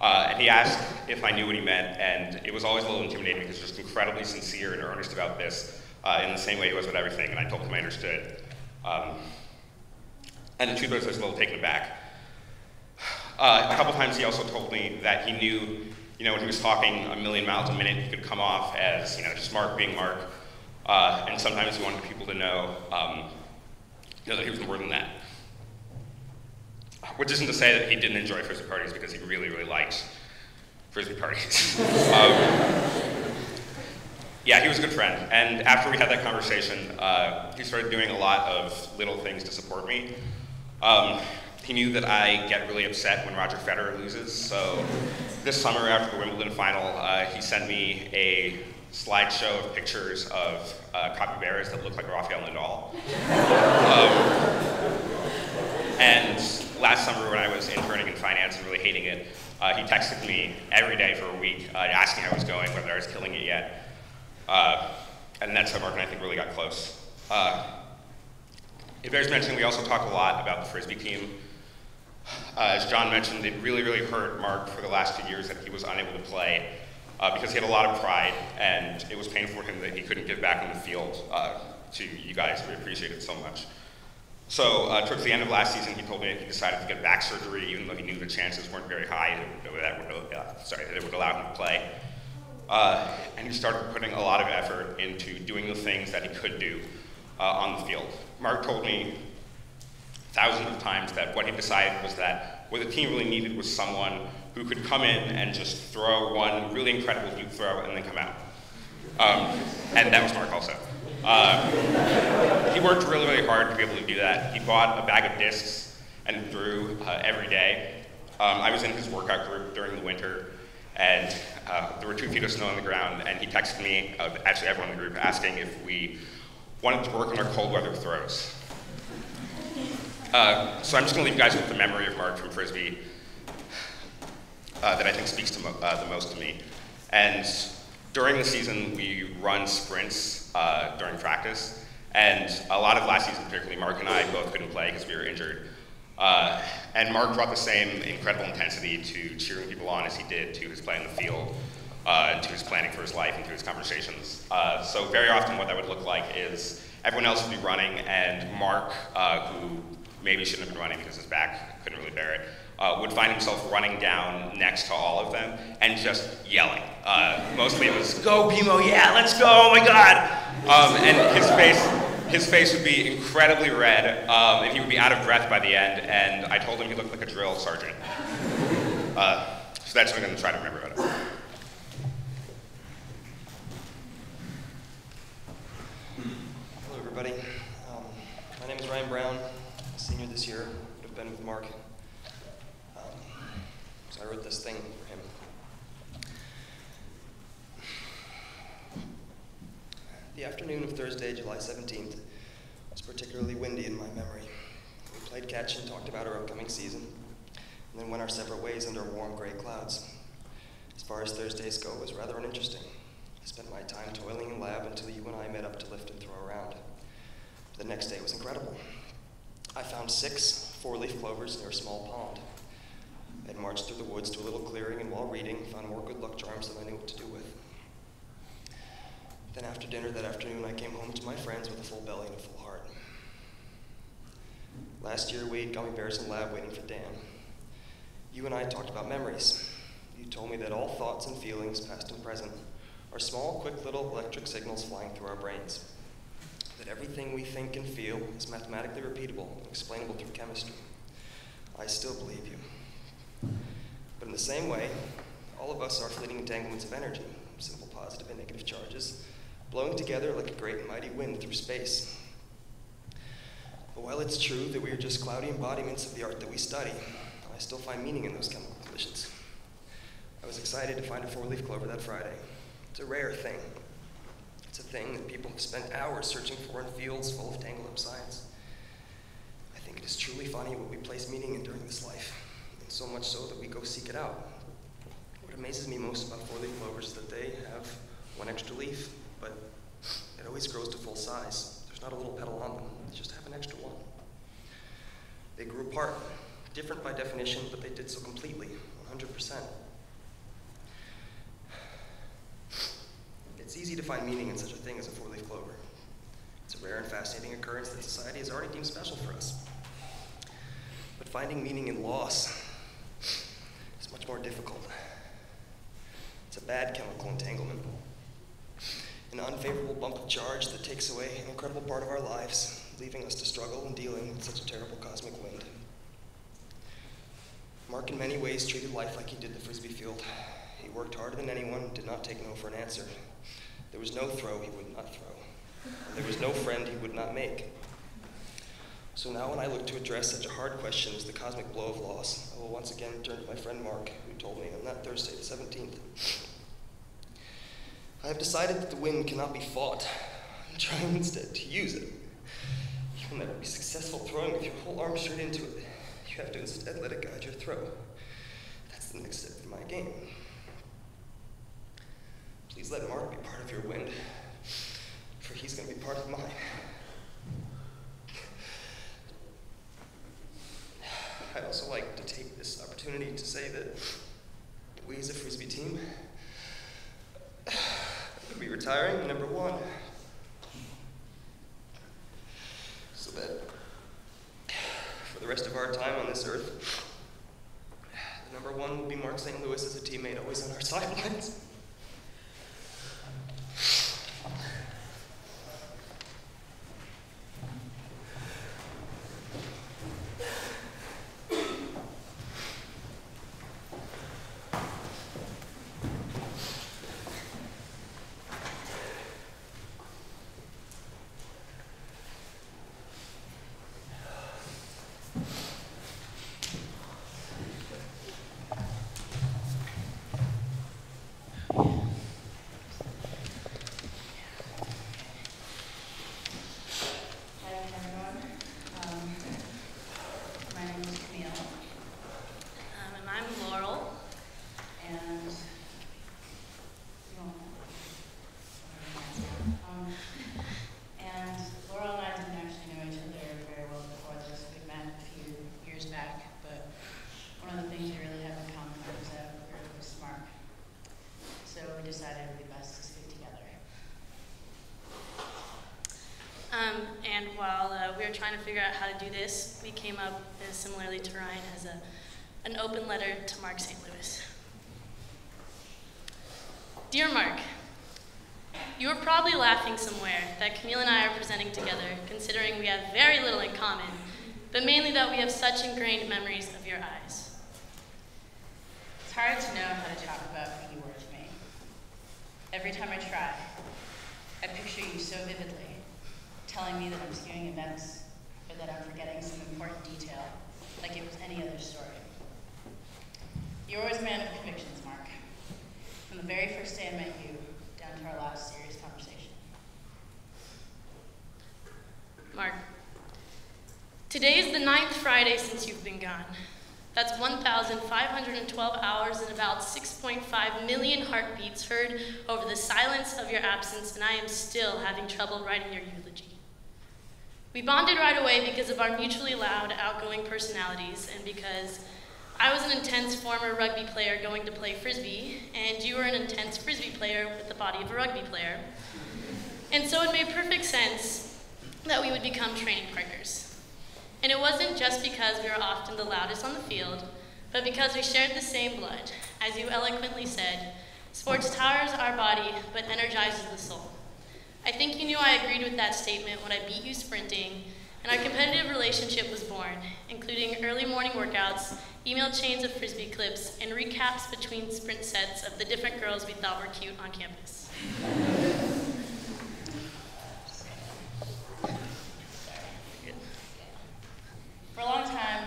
And he asked if I knew what he meant, and it was always a little intimidating because he was just incredibly sincere and earnest about this in the same way he was with everything, and I told him I understood. And the truth was I was a little taken aback. A couple times he also told me that he knew, when he was talking a million miles a minute, he could come off as, just Mark being Mark. And sometimes he wanted people to know, that he was more than that. Which isn't to say that he didn't enjoy Frisbee parties, because he really, really liked Frisbee parties. Yeah, he was a good friend. And after we had that conversation, he started doing a lot of little things to support me. He knew that I get really upset when Roger Federer loses, so this summer after the Wimbledon final, he sent me a slideshow of pictures of capybaras that looked like Rafael Nadal. And last summer when I was interning in finance and really hating it, he texted me every day for a week asking how I was going, whether I was killing it yet. And that's how Mark and I think really got close. It bears mentioning we also talk a lot about the Frisbee team. As John mentioned, it really, really hurt Mark for the last 2 years that he was unable to play because he had a lot of pride, and it was painful for him that he couldn't give back on the field to you guys. We appreciate it so much. So towards the end of last season, he told me that he decided to get back surgery, even though he knew the chances weren't very high that it would allow him to play. And he started putting a lot of effort into doing the things that he could do on the field. Mark told me thousands of times that what he decided was that what the team really needed was someone who could come in and just throw one really incredible deep throw and then come out. And that was Mark also. He worked really, really hard to be able to do that. He bought a bag of discs and threw every day. I was in his workout group during the winter, and there were 2 feet of snow on the ground, and he texted me, actually everyone in the group, asking if we wanted to work on our cold weather throws. So I'm just going to leave you guys with the memory of Mark from Frisbee that I think speaks to the most to me. And during the season, we run sprints during practice, and a lot of last season particularly, Mark and I both couldn't play because we were injured. And Mark brought the same incredible intensity to cheering people on as he did to his play on the field, and to his planning for his life and to his conversations. So very often what that would look like is everyone else would be running, and Mark, who maybe shouldn't have been running because his back couldn't really bear it, would find himself running down next to all of them and just yelling. Mostly it was, "Go Pimo, yeah, let's go, oh my God!" And his face would be incredibly red, and he would be out of breath by the end, and I told him he looked like a drill sergeant. So that's what I'm going to try to remember about it. Hello, everybody. My name is Ryan Brown, senior this year. Would have been with Mark. So I wrote this thing for him. The afternoon of Thursday, July 17th, was particularly windy in my memory. We played catch and talked about our upcoming season, and then went our separate ways under warm gray clouds. As far as Thursdays go, it was rather uninteresting. I spent my time toiling in lab until you and I met up to lift and throw around. The next day was incredible. I found 6 four-leaf clovers near a small pond. I'd marched through the woods to a little clearing, and while reading, found more good luck charms than I knew what to do with. Then after dinner that afternoon, I came home to my friends with a full belly and a full heart. Last year, we ate gummy bears in lab waiting for Dan. You and I talked about memories. You told me that all thoughts and feelings, past and present, are small, quick little electric signals flying through our brains. That everything we think and feel is mathematically repeatable and explainable through chemistry. I still believe you. But in the same way, all of us are fleeting entanglements of energy, simple positive and negative charges, blowing together like a great and mighty wind through space. But while it's true that we are just cloudy embodiments of the art that we study, I still find meaning in those chemical collisions. I was excited to find a four-leaf clover that Friday. It's a rare thing. It's a thing that people have spent hours searching for in fields full of tangled-up science. I think it is truly funny what we place meaning in during this life, and so much so that we go seek it out. What amazes me most about four-leaf clovers is that they have one extra leaf, but it always grows to full size. There's not a little petal on them. They just have an extra one. They grew apart, different by definition, but they did so completely, 100%. It's easy to find meaning in such a thing as a four-leaf clover. It's a rare and fascinating occurrence that society has already deemed special for us. But finding meaning in loss is much more difficult. It's a bad chemical entanglement. An unfavorable bump of charge that takes away an incredible part of our lives, leaving us to struggle in dealing with such a terrible cosmic wind. Mark in many ways treated life like he did the Frisbee field. He worked harder than anyone, did not take no for an answer. There was no throw he would not throw. And there was no friend he would not make. So now when I look to address such a hard question as the cosmic blow of loss, I will once again turn to my friend Mark, who told me on that Thursday the 17th. I have decided that the wind cannot be fought. I'm trying instead to use it. You will never be successful throwing with your whole arm straight into it. You have to instead let it guide your throw. That's the next step in my game. Please let Mark be part of your wind, for he's going to be part of mine. I'd also like to take this opportunity to say that we as a Frisbee team will be retiring number one. So that for the rest of our time on this earth, the number one will be Mark St. Louis as a teammate, always on our sidelines. And while we were trying to figure out how to do this, we came up, similarly to Ryan, as an open letter to Mark St. Louis. Dear Mark, you are probably laughing somewhere that Camille and I are presenting together, considering we have very little in common, but mainly that we have such ingrained memories of your eyes. It's hard to know how to talk about who you were to me. Every time I try, I picture you so vividly, telling me that I'm skewing events or that I'm forgetting some important detail, like it was any other story. You're always a man of convictions, Mark. From the very first day I met you, down to our last serious conversation. Mark, today is the 9th Friday since you've been gone. That's 1,512 hours and about 6.5 million heartbeats heard over the silence of your absence, and I am still having trouble writing your eulogy. We bonded right away because of our mutually loud, outgoing personalities, and because I was an intense former rugby player going to play Frisbee, and you were an intense Frisbee player with the body of a rugby player. And so it made perfect sense that we would become training partners. And it wasn't just because we were often the loudest on the field, but because we shared the same blood. As you eloquently said, sports towers our body, but energizes the soul. I think you knew I agreed with that statement when I beat you sprinting, and our competitive relationship was born, including early morning workouts, email chains of Frisbee clips, and recaps between sprint sets of the different girls we thought were cute on campus. For a long time,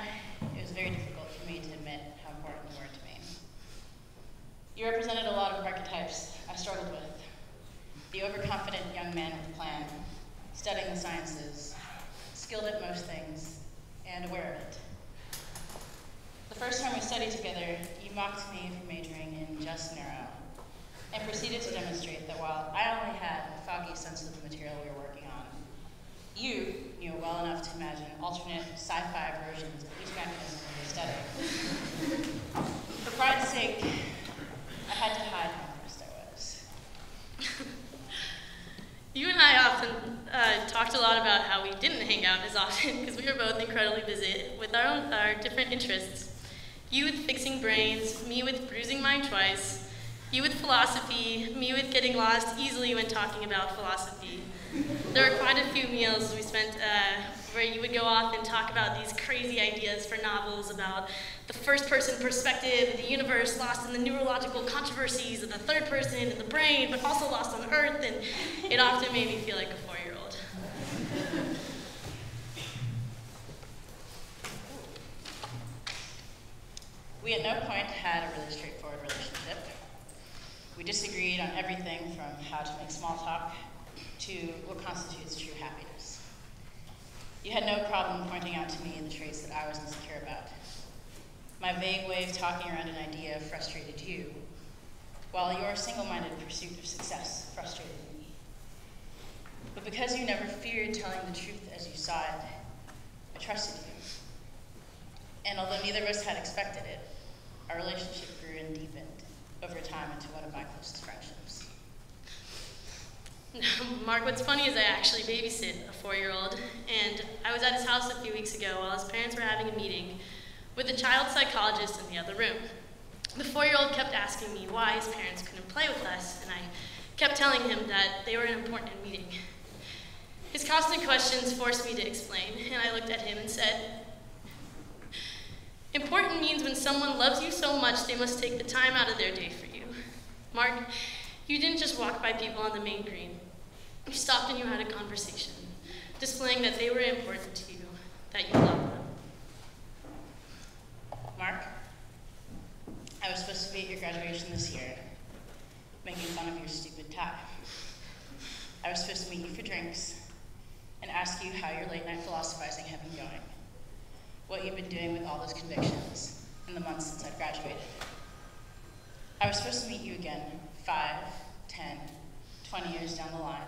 it was very difficult for me to admit how important you were to me. You represented a lot of archetypes I struggled with. The overconfident young man with a plan, studying the sciences, skilled at most things, and aware of it. The first time we studied together, you mocked me for majoring in just neuro, and proceeded to demonstrate that while I only had a foggy sense of the material we were working on, you knew well enough to imagine alternate sci-fi versions of each mechanism we studied. For pride's sake, I had to hide how impressed I was. You and I often talked a lot about how we didn't hang out as often because we were both incredibly busy with our different interests. You with fixing brains, me with bruising mine twice, you with philosophy, me with getting lost easily when talking about philosophy. There were quite a few meals we spent where you would go off and talk about these crazy ideas for novels about the first-person perspective of the universe lost in the neurological controversies of the third person and the brain, but also lost on Earth, and it often made me feel like a 4-year-old. We at no point had a really straightforward relationship. We disagreed on everything from how to make small talk to what constitutes true happiness. You had no problem pointing out to me the traits that I was insecure about. My vague way of talking around an idea frustrated you, while your single-minded pursuit of success frustrated me. But because you never feared telling the truth as you saw it, I trusted you. And although neither of us had expected it, our relationship grew and deepened over time into one of my closest friendships. Mark, what's funny is I actually babysit a 4-year-old, and I was at his house a few weeks ago while his parents were having a meeting with a child psychologist in the other room. The 4-year-old kept asking me why his parents couldn't play with us, and I kept telling him that they were an important meeting. His constant questions forced me to explain, and I looked at him and said, "Important means when someone loves you so much they must take the time out of their day for you. Mark, you didn't just walk by people on the main green. You stopped and you had a conversation, displaying that they were important to you, that you loved them." Mark, I was supposed to be at your graduation this year, making fun of your stupid tie. I was supposed to meet you for drinks and ask you how your late night philosophizing had been going, what you've been doing with all those convictions in the months since I'd graduated. I was supposed to meet you again 5, 10, 20 years down the line,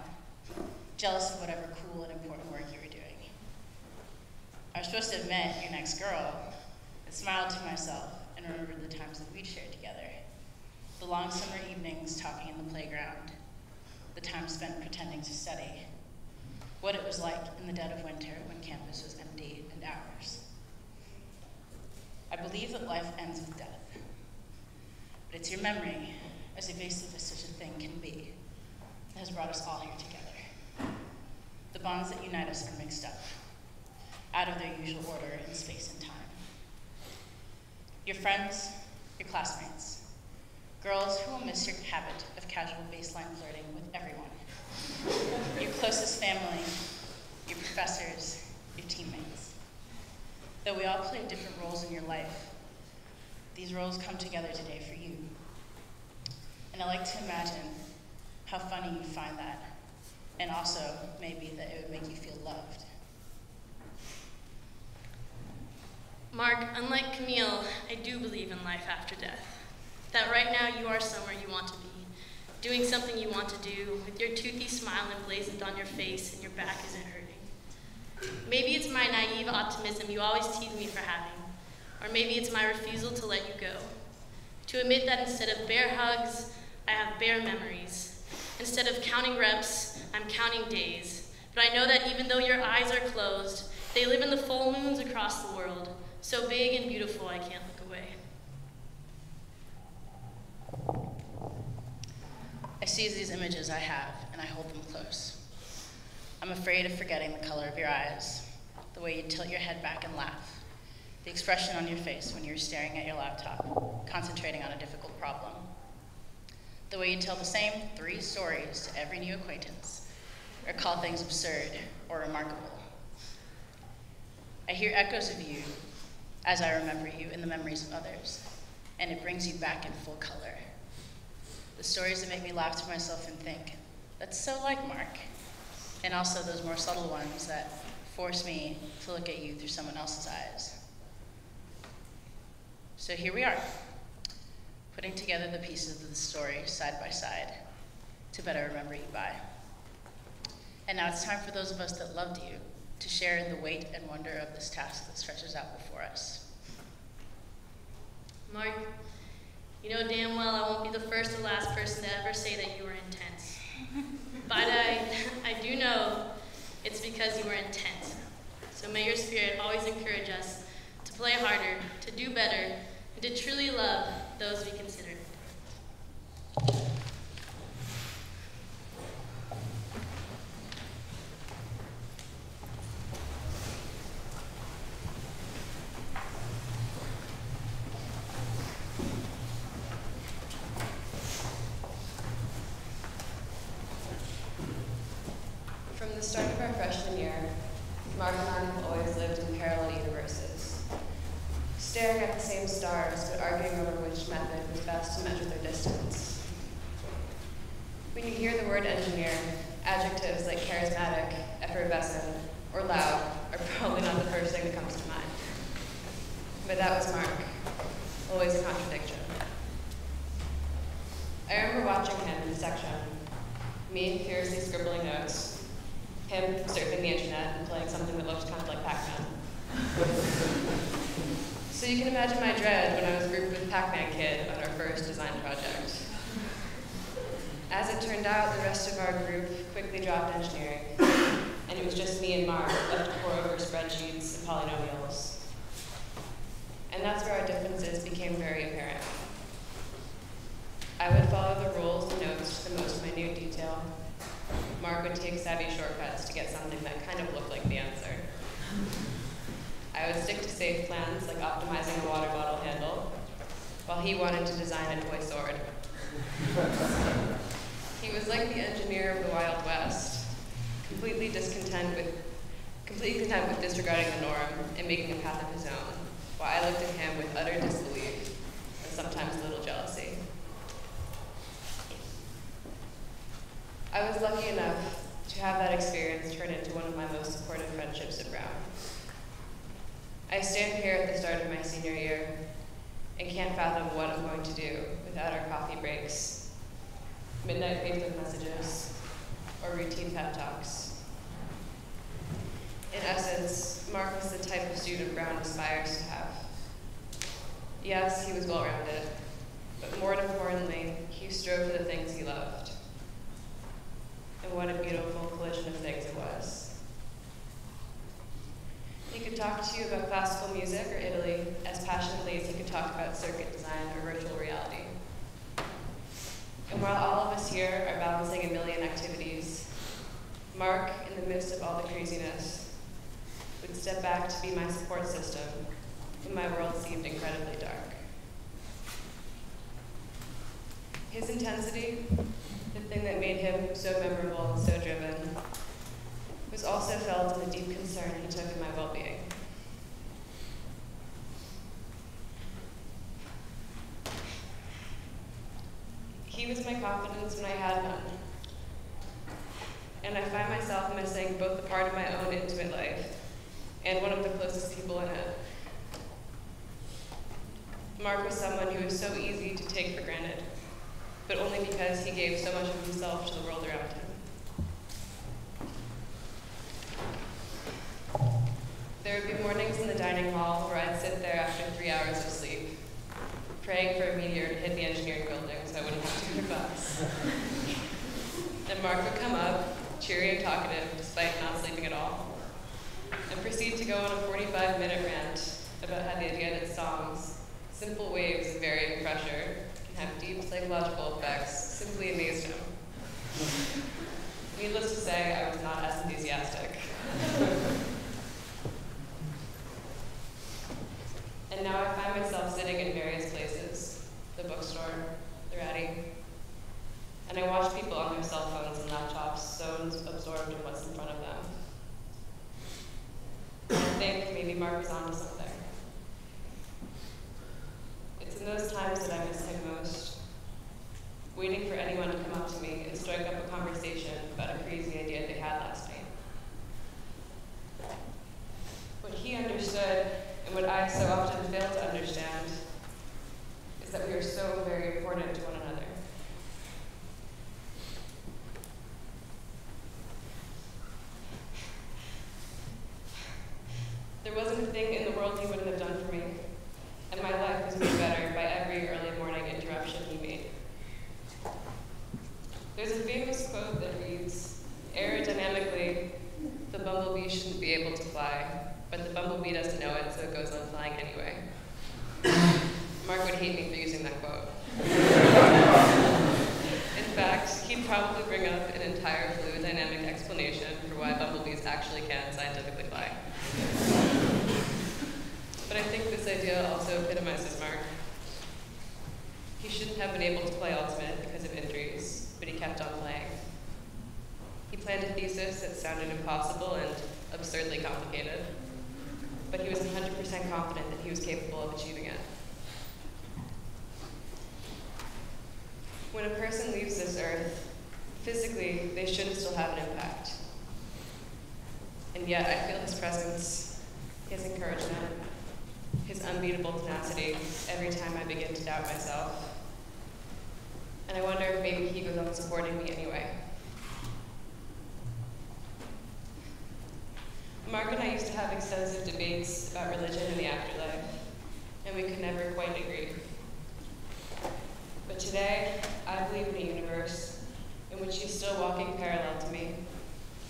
jealous of whatever cool and important work you were doing. I was supposed to have met your next girl and smiled to myself and remembered the times that we'd shared together, the long summer evenings talking in the playground, the time spent pretending to study, what it was like in the dead of winter when campus was empty and ours. I believe that life ends with death, but it's your memory, as evasive as such a thing can be, that has brought us all here together. The bonds that unite us are mixed up, out of their usual order in space and time. Your friends, your classmates, girls who will miss your habit of casual baseline flirting with everyone, your closest family, your professors, your teammates. Though we all play different roles in your life, these roles come together today for you. And I like to imagine how funny you find that, and also maybe that it would make you feel loved. Mark, unlike Camille, I do believe in life after death. That right now you are somewhere you want to be, doing something you want to do, with your toothy smile emblazoned on your face and your back isn't hurting. Maybe it's my naive optimism you always tease me for having, or maybe it's my refusal to let you go. To admit that instead of bear hugs, I have bear memories. Instead of counting reps, I'm counting days. But I know that even though your eyes are closed, they live in the full moons across the world, so big and beautiful I can't look away. I seize these images I have, and I hold them close. I'm afraid of forgetting the color of your eyes, the way you tilt your head back and laugh, the expression on your face when you're staring at your laptop, concentrating on a difficult problem, the way you tell the same 3 stories to every new acquaintance, or call things absurd or remarkable. I hear echoes of you as I remember you in the memories of others, and it brings you back in full color. The stories that make me laugh to myself and think, that's so like Mark. And also those more subtle ones that force me to look at you through someone else's eyes. So here we are, putting together the pieces of the story side by side to better remember you by. And now it's time for those of us that loved you to share in the weight and wonder of this task that stretches out before us. Mark, you know damn well I won't be the first or last person to ever say that you were intense. But I do know it's because you were intense. So may your spirit always encourage us to play harder, to do better, and to truly love those we consider. From the start of our freshman year, Mark and I have always lived in parallel universes, staring at the same stars but arguing over which method was best to measure their distance. When you hear the word engineer, adjectives like charismatic, effervescent, or loud are probably not the first thing that comes to mind. But that was Mark, always a contradiction. I remember watching him in section, me furiously scribbling notes, him surfing the internet and playing something that looked kind of like Pac-Man. So you can imagine my dread when I was grouped with Pac-Man Kid on our first design project. As it turned out, the rest of our group quickly dropped engineering, and it was just me and Mark left to pore over spreadsheets and polynomials. And that's where our differences became very apparent. I would follow the rules and notes to the most minute detail. Mark would take savvy shortcuts to get something that kind of looked like the answer. I would stick to safe plans like optimizing a water bottle handle, while he wanted to design a toy sword. He was like the engineer of the Wild West, completely content with disregarding the norm and making a path of his own, while I looked at him with utter disbelief and sometimes a little jealousy. I was lucky enough to have that experience turn into one of my most supportive friendships at Brown. I stand here at the start of my senior year and can't fathom what I'm going to do without our coffee breaks, midnight Facebook messages, or routine pep talks. In essence, Mark was the type of student Brown aspires to have. Yes, he was well-rounded, but more importantly, he strove for the things he loved. And what a beautiful collision of things it was. He could talk to you about classical music or Italy as passionately as he could talk about circuit design or virtual reality. And while all of us here are balancing a million activities, Mark, in the midst of all the craziness, would step back to be my support system when my world seemed incredibly dark. His intensity, the thing that made him so memorable and so driven, was also felt in the deep concern he took in my well-being. He was my confidence when I had none. And I find myself missing both the part of my own intimate life and one of the closest people in it. Mark was someone who was so easy to take for granted, but only because he gave so much of himself to the world around him. There There would be mornings in the dining hall where I'd sit there after 3 hours of sleep, praying for a meteor to hit the engineering building so I wouldn't have to go to class. And Mark would come up, cheery and talkative, despite not sleeping at all, and proceed to go on a 45-minute rant about how the idea that songs, simple waves of varying pressure, can have deep psychological effects simply amazed him. Needless to say, I was not as enthusiastic. And now I find myself sitting in various places, the bookstore, the Ratty, and I watch people on their cell phones and laptops so absorbed in what's in front of them. And I think maybe Mark was onto something. It's in those times that I miss him most, waiting for anyone to come up to me and strike up a conversation about a crazy idea they had last night. What he understood, and what I so often fail to understand, is that we are so very important to one another. There wasn't a thing in the world he wouldn't have done for me, and my life was made better by every early morning interruption he made. There's a famous quote that reads, "Aerodynamically, the bumblebee shouldn't be able to fly, but the bumblebee doesn't know it, so it goes on flying anyway." Mark would hate me for using that quote. In fact, he'd probably bring up an entire fluid dynamic explanation for why bumblebees actually can scientifically fly. But I think this idea also epitomizes Mark. He shouldn't have been able to play Ultimate because of injuries, but he kept on playing. He planned a thesis that sounded impossible and absurdly complicated, but he was 100% confident that he was capable of achieving it. When a person leaves this earth, physically, they should still have an impact. And yet, I feel his presence, his encouragement, his unbeatable tenacity every time I begin to doubt myself. And I wonder if maybe he goes on supporting me anyway. Mark and I used to have extensive debates about religion and the afterlife, and we could never quite agree. But today, I believe in a universe in which he's still walking parallel to me,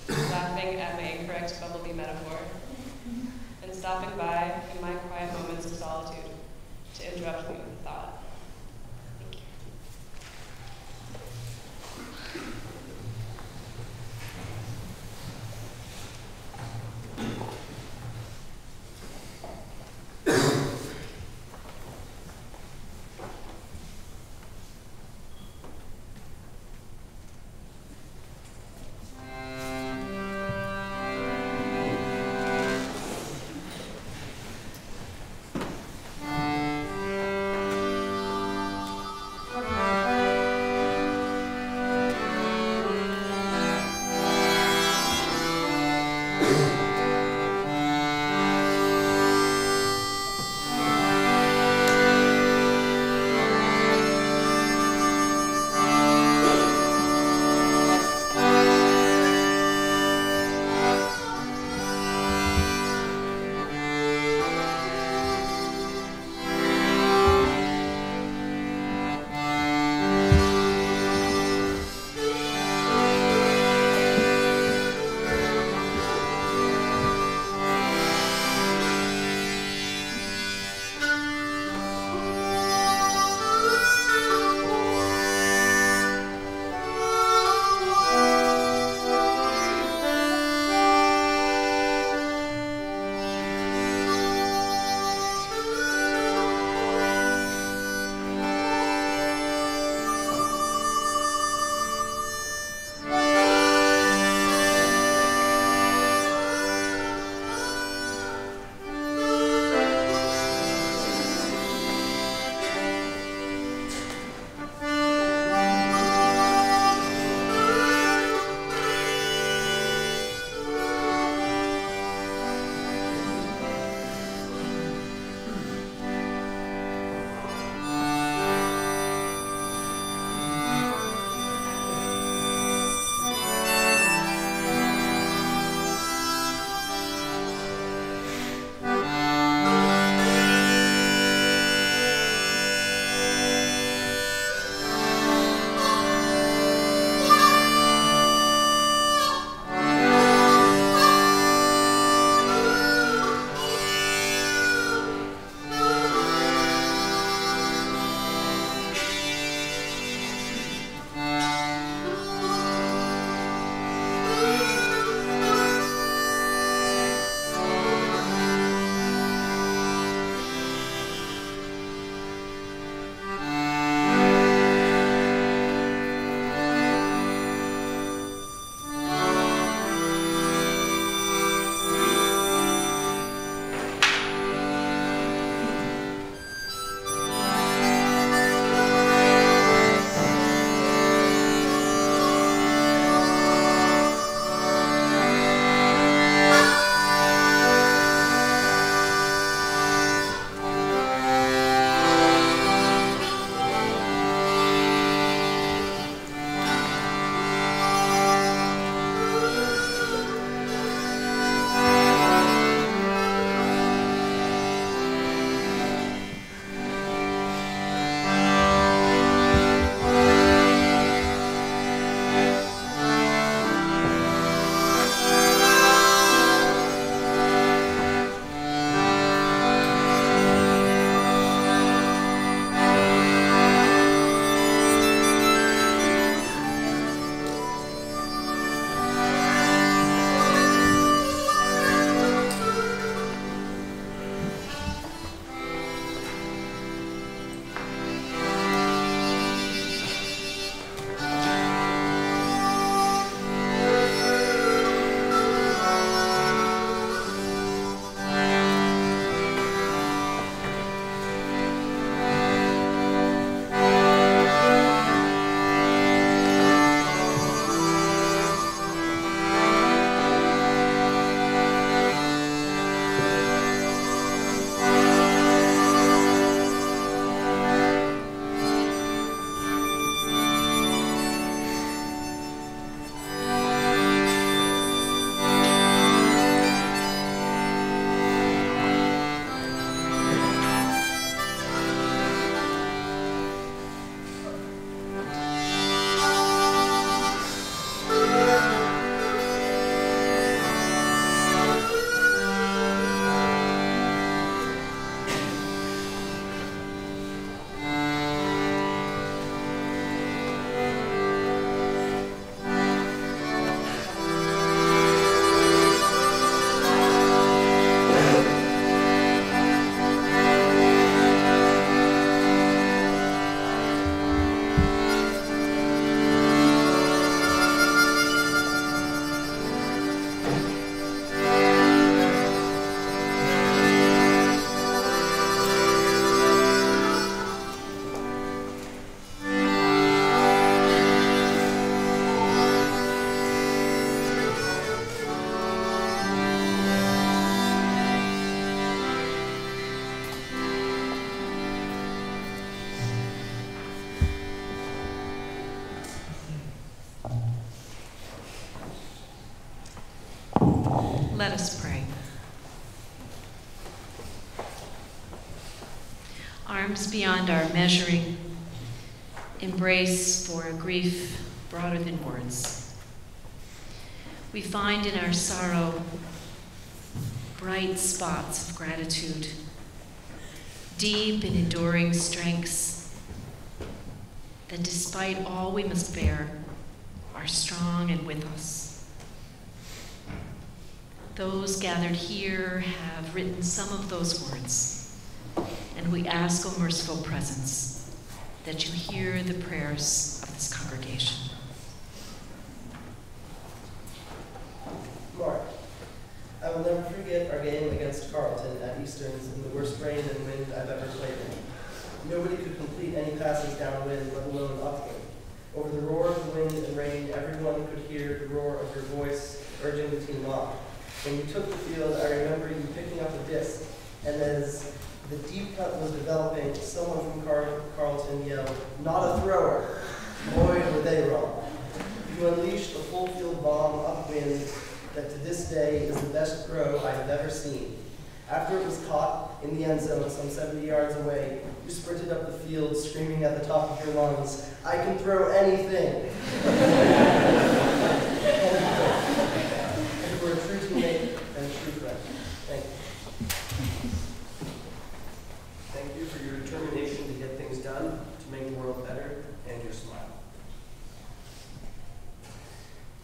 laughing at my incorrect bumblebee metaphor, and stopping by in my quiet moments of solitude to interrupt me with a thought. Thank you. Let us pray. Arms beyond our measuring, embrace for a grief broader than words. We find in our sorrow bright spots of gratitude, deep and enduring strengths that despite all we must bear, are strong and with us. Those gathered here have written some of those words, and we ask, O merciful presence, that you hear the prayers of this congregation. Mark, I will never forget our game against Carleton at Easterns in the worst rain and wind I've ever played in. Nobody could complete any passes downwind, let alone upwind. Over the roar of the wind and rain, everyone could hear the roar of your voice urging the team on. When you took the field, I remember you picking up a disc, and as the deep cut was developing, someone from Carleton yelled, "Not a thrower!" Boy, were they wrong. You unleashed a full field bomb upwind that to this day is the best throw I have ever seen. After it was caught in the end zone some 70 yards away, you sprinted up the field screaming at the top of your lungs, "I can throw anything!" You were a true teammate and a true friend. Thank you. Thank you for your determination to get things done, to make the world better, and your smile.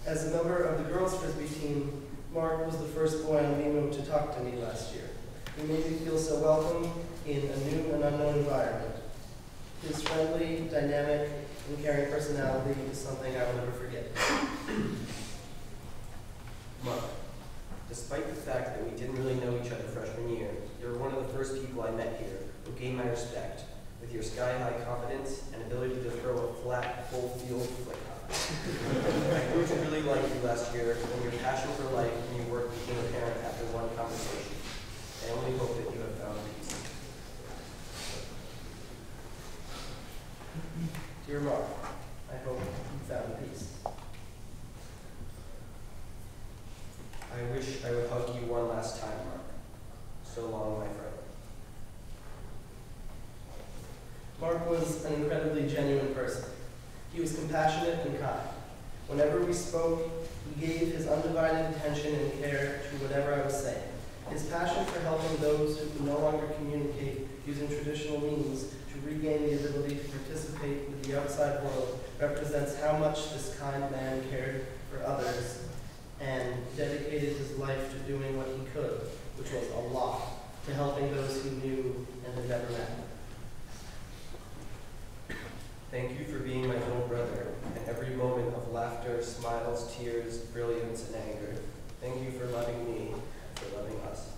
As a member of the girls' Frisbee team, Mark was the first boy on WeMove to talk to me last year. He made me feel so welcome in a new and unknown environment. His friendly, dynamic, and caring personality is something I will never forget. Mark, despite the fact that we didn't really know each other freshman year, you were one of the first people I met here who gained my respect with your sky-high confidence and ability to throw a flat, full-field flick hop. I grew to really like you last year when your passion for life and your work became apparent after one conversation. I only hope that you have found peace. Dear Mark, I hope you found peace. I wish I would hug you one last time, Mark. So long, my friend. Mark was an incredibly genuine person. He was compassionate and kind. Whenever we spoke, he gave his undivided attention and care to whatever I was saying. His passion for helping those who can no longer communicate using traditional means to regain the ability to participate with the outside world represents how much this kind man cared for others and dedicated his life to doing what he could, which was a lot, to helping those who knew and had never met. Thank you for being my little brother, and every moment of laughter, smiles, tears, brilliance, and anger. Thank you for loving me, for loving us.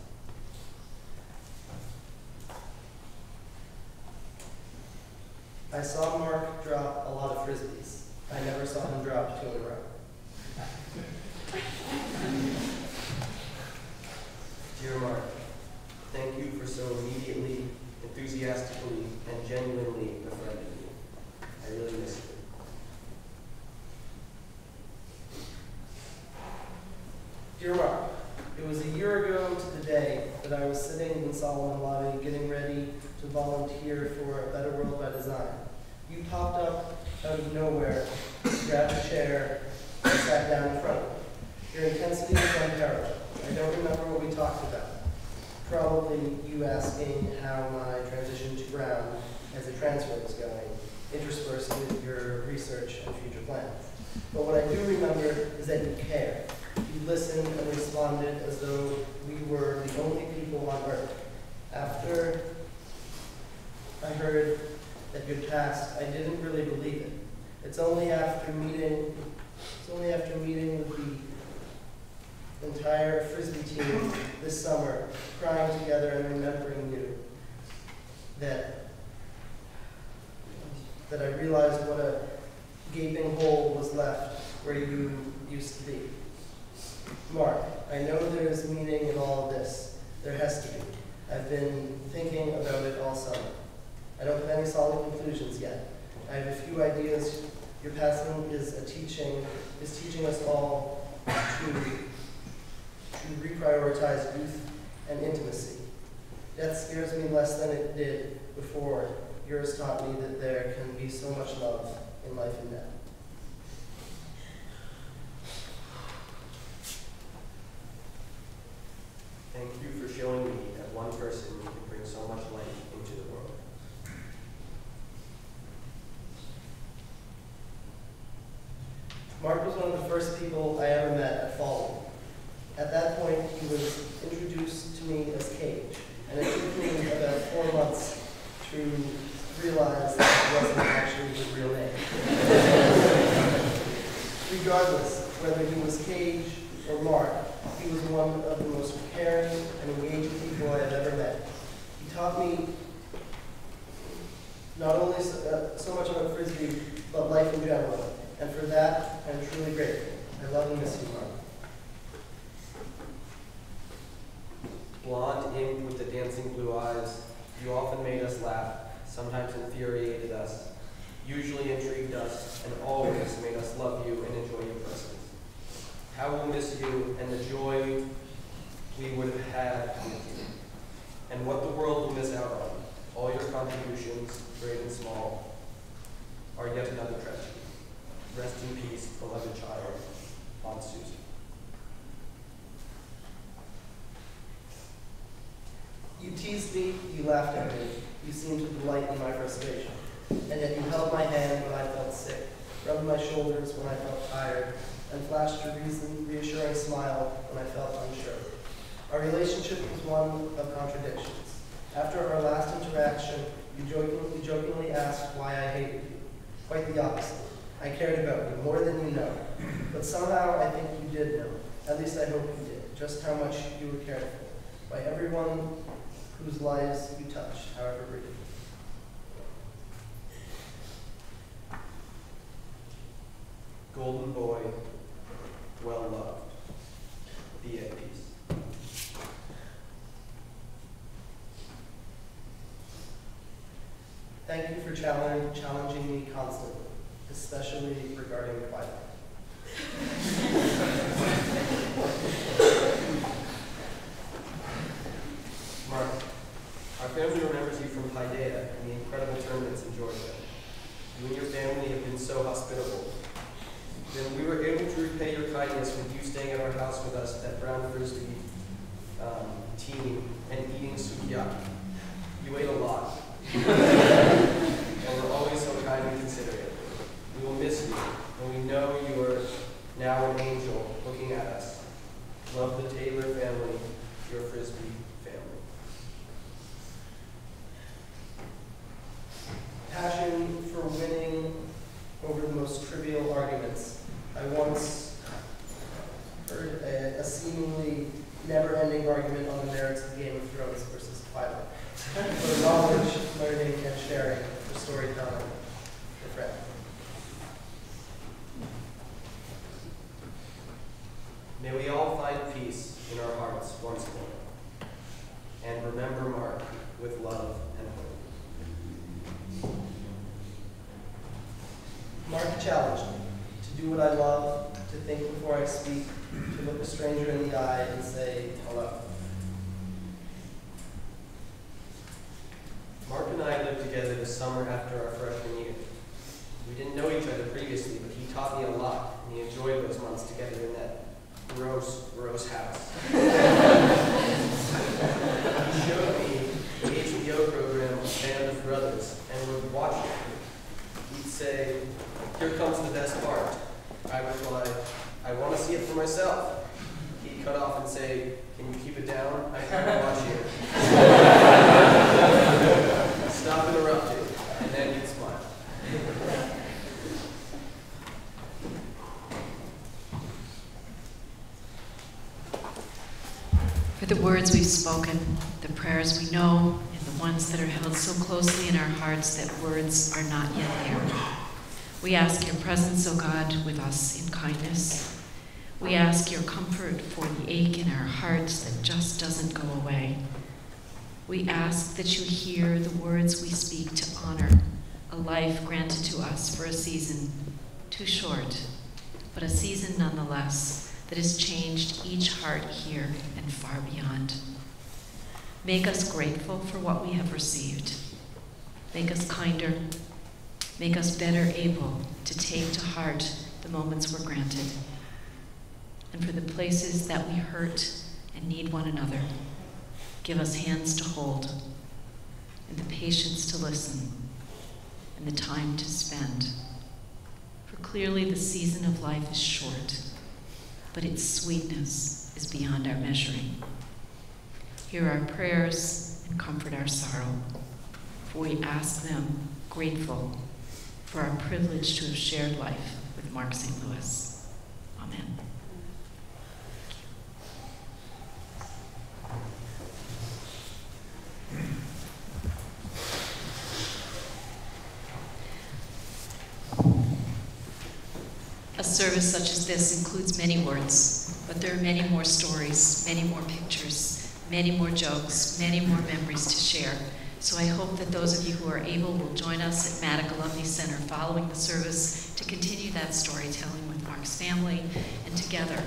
I saw Mark drop a lot of Frisbees. I never saw him drop 2 in a row. Dear Mark, thank you for so immediately, enthusiastically, and genuinely befriending me. I really miss you. Dear Mark, it was a year ago to the day that I was sitting in Solomon Lobby getting ready to volunteer for A Better World by Design. You popped up out of nowhere, grabbed a chair, and sat down in front of me. Your intensity was unparalleled. I don't remember what we talked about. Probably you asking how my transition to Brown as a transfer was going, interspersed with your research and future plans. But what I do remember is that you cared. You listened and responded as though we were the only people on Earth. After I heard that you'd passed, I didn't really believe it. It's only after meeting with the entire Frisbee team this summer, crying together and remembering you, that I realized what a gaping hole was left where you used to be. Mark, I know there's meaning in all of this. There has to be. I've been thinking about it all summer. I don't have any solid conclusions yet. I have a few ideas. Your passing is teaching us all to to reprioritize youth and intimacy. Death scares me less than it did before. Yours taught me that there can be so much love in life and death. Thank you for showing me that one person can bring so much light into the world. Mark was one of the first people I ever met at Fallen. At that point, he was introduced to me as Cage, and it took me about 4 months to realize that it wasn't actually his real name. Regardless, whether he was Cage or Mark, he was one of the most caring and engaging people I have ever met. He taught me not only so much about Frisbee, but life in general. And for that, I'm truly grateful. I love and miss you, Mark. Blonde, inked with the dancing blue eyes, you often made us laugh, sometimes infuriated us, usually intrigued us, and always made us love you and enjoy your presence. How we'll miss you and the joy we would have had with you, and what the world will miss out on. All your contributions, great and small, are yet another tragedy. Rest in peace, beloved child, Aunt Susan. You teased me, you laughed at me, you seemed to delight in my frustration, and yet you held my hand when I felt sick, rubbed my shoulders when I felt tired, and flashed a reassuring smile when I felt unsure. Our relationship was one of contradictions. After our last interaction, you jokingly asked why I hated you. Quite the opposite. I cared about you more than you know. But somehow I think you did know, at least I hope you did, just how much you were cared for, by everyone whose lives you touched, however brief. Golden boy, well loved, be at peace. Thank you for challenging me constantly, especially regarding Twilight. Mark, our family remembers you from Paideia and the incredible tournaments in Georgia. You and your family have been so hospitable. Then we were able to repay your kindness with you staying at our house with us at Brown Frisbee team and eating sukiyaki. You ate a lot. And were always so kind and considerate. We will miss you, and we know you are now an angel looking at us. Love the Taylor family, your Frisbee family. Passion for winning over the most trivial arguments. I once heard a seemingly never-ending argument on the merits of Game of Thrones versus Twilight. For knowledge, learning, and sharing, for storytelling, for friends. May we all find peace in our hearts once more, and remember Mark with love and hope. Mark challenged me to do what I love, to think before I speak, to look a stranger in the eye and say hello. Mark and I lived together the summer after our freshman year. We didn't know each other previously, but he taught me a lot, and he enjoyed those months together in that gross, gross house. He showed me the HBO program Band of Brothers, and would watch it. He'd say, "Here comes the best part." I would reply, "I want to see it for myself." He'd cut off and say, "Can you keep it down? I can't watch you." Stop interrupting, and then he'd smile. For the words we've spoken, the prayers we know, and the ones that are held so closely in our hearts that words are not yet there. We ask your presence, O God, with us in kindness. We ask your comfort for the ache in our hearts that just doesn't go away. We ask that you hear the words we speak to honor a life granted to us for a season, too short, but a season nonetheless, that has changed each heart here and far beyond. Make us grateful for what we have received. Make us kinder. Make us better able to take to heart the moments we're granted. And for the places that we hurt and need one another, give us hands to hold, and the patience to listen, and the time to spend. For clearly the season of life is short, but its sweetness is beyond our measuring. Hear our prayers and comfort our sorrow, for we ask them grateful for our privilege to have shared life with Mark St. Louis. Amen. A service such as this includes many words, but there are many more stories, many more pictures, many more jokes, many more memories to share. So I hope that those of you who are able will join us at Matic Alumni Center following the service to continue that storytelling with Mark's family and together,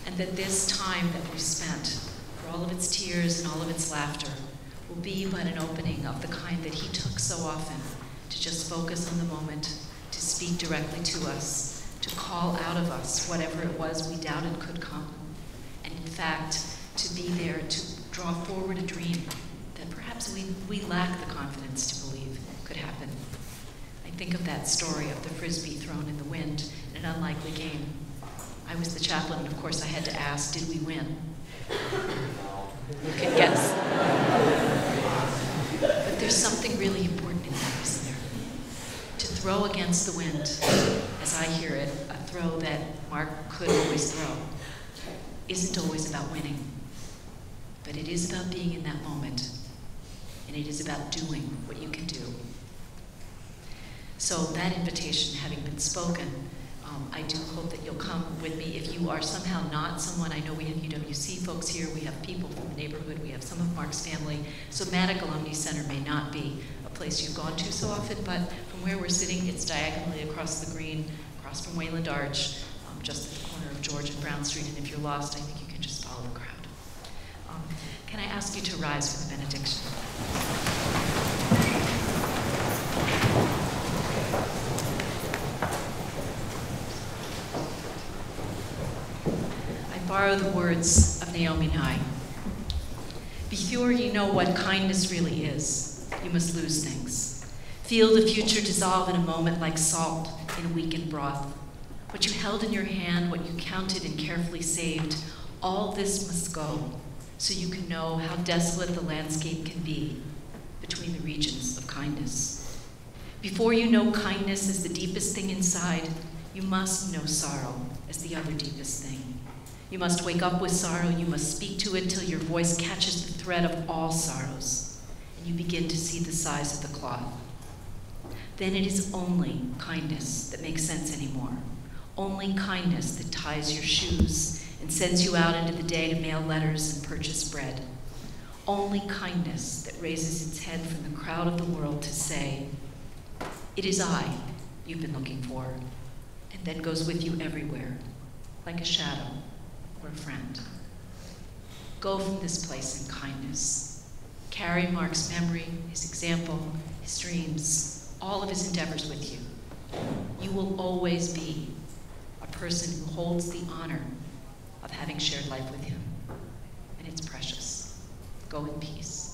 and that this time that we've spent, for all of its tears and all of its laughter, will be but an opening of the kind that he took so often, to just focus on the moment, to speak directly to us, to call out of us whatever it was we doubted could come, and in fact, to be there to draw forward a dream that perhaps we lack the confidence to believe could happen. I think of that story of the Frisbee thrown in the wind in an unlikely game. I was the chaplain, and of course I had to ask, did we win? You can guess. But there's something really important in that, isn't there? To throw against the wind, as I hear it, a throw that Mark could always throw, isn't always about winning. But it is about being in that moment. And it is about doing what you can do. So that invitation having been spoken, I do hope that you'll come with me. If you are somehow not someone, I know we have UWC folks here, we have people from the neighborhood, we have some of Mark's family. So Matic Alumni Center may not be a place you've gone to so often, but from where we're sitting, it's diagonally across the green, across from Wayland Arch, just at the corner of George and Brown Street. And if you're lost, I think you can just follow the crowd. Can I ask you to rise for the benediction? I borrow the words of Naomi Nye. Before you know what kindness really is, you must lose things. Feel the future dissolve in a moment like salt in a weakened broth. What you held in your hand, what you counted and carefully saved, all this must go, so you can know how desolate the landscape can be between the regions of kindness. Before you know kindness as the deepest thing inside, you must know sorrow as the other deepest thing. You must wake up with sorrow, you must speak to it till your voice catches the thread of all sorrows, and you begin to see the size of the cloth. Then it is only kindness that makes sense anymore. Only kindness that ties your shoes and sends you out into the day to mail letters and purchase bread. Only kindness that raises its head from the crowd of the world to say, it is I you've been looking for, and then goes with you everywhere, like a shadow or a friend. Go from this place in kindness. Carry Mark's memory, his example, his dreams, all of his endeavors with you. You will always be a person who holds the honor of having shared life with him. And it's precious. Go in peace.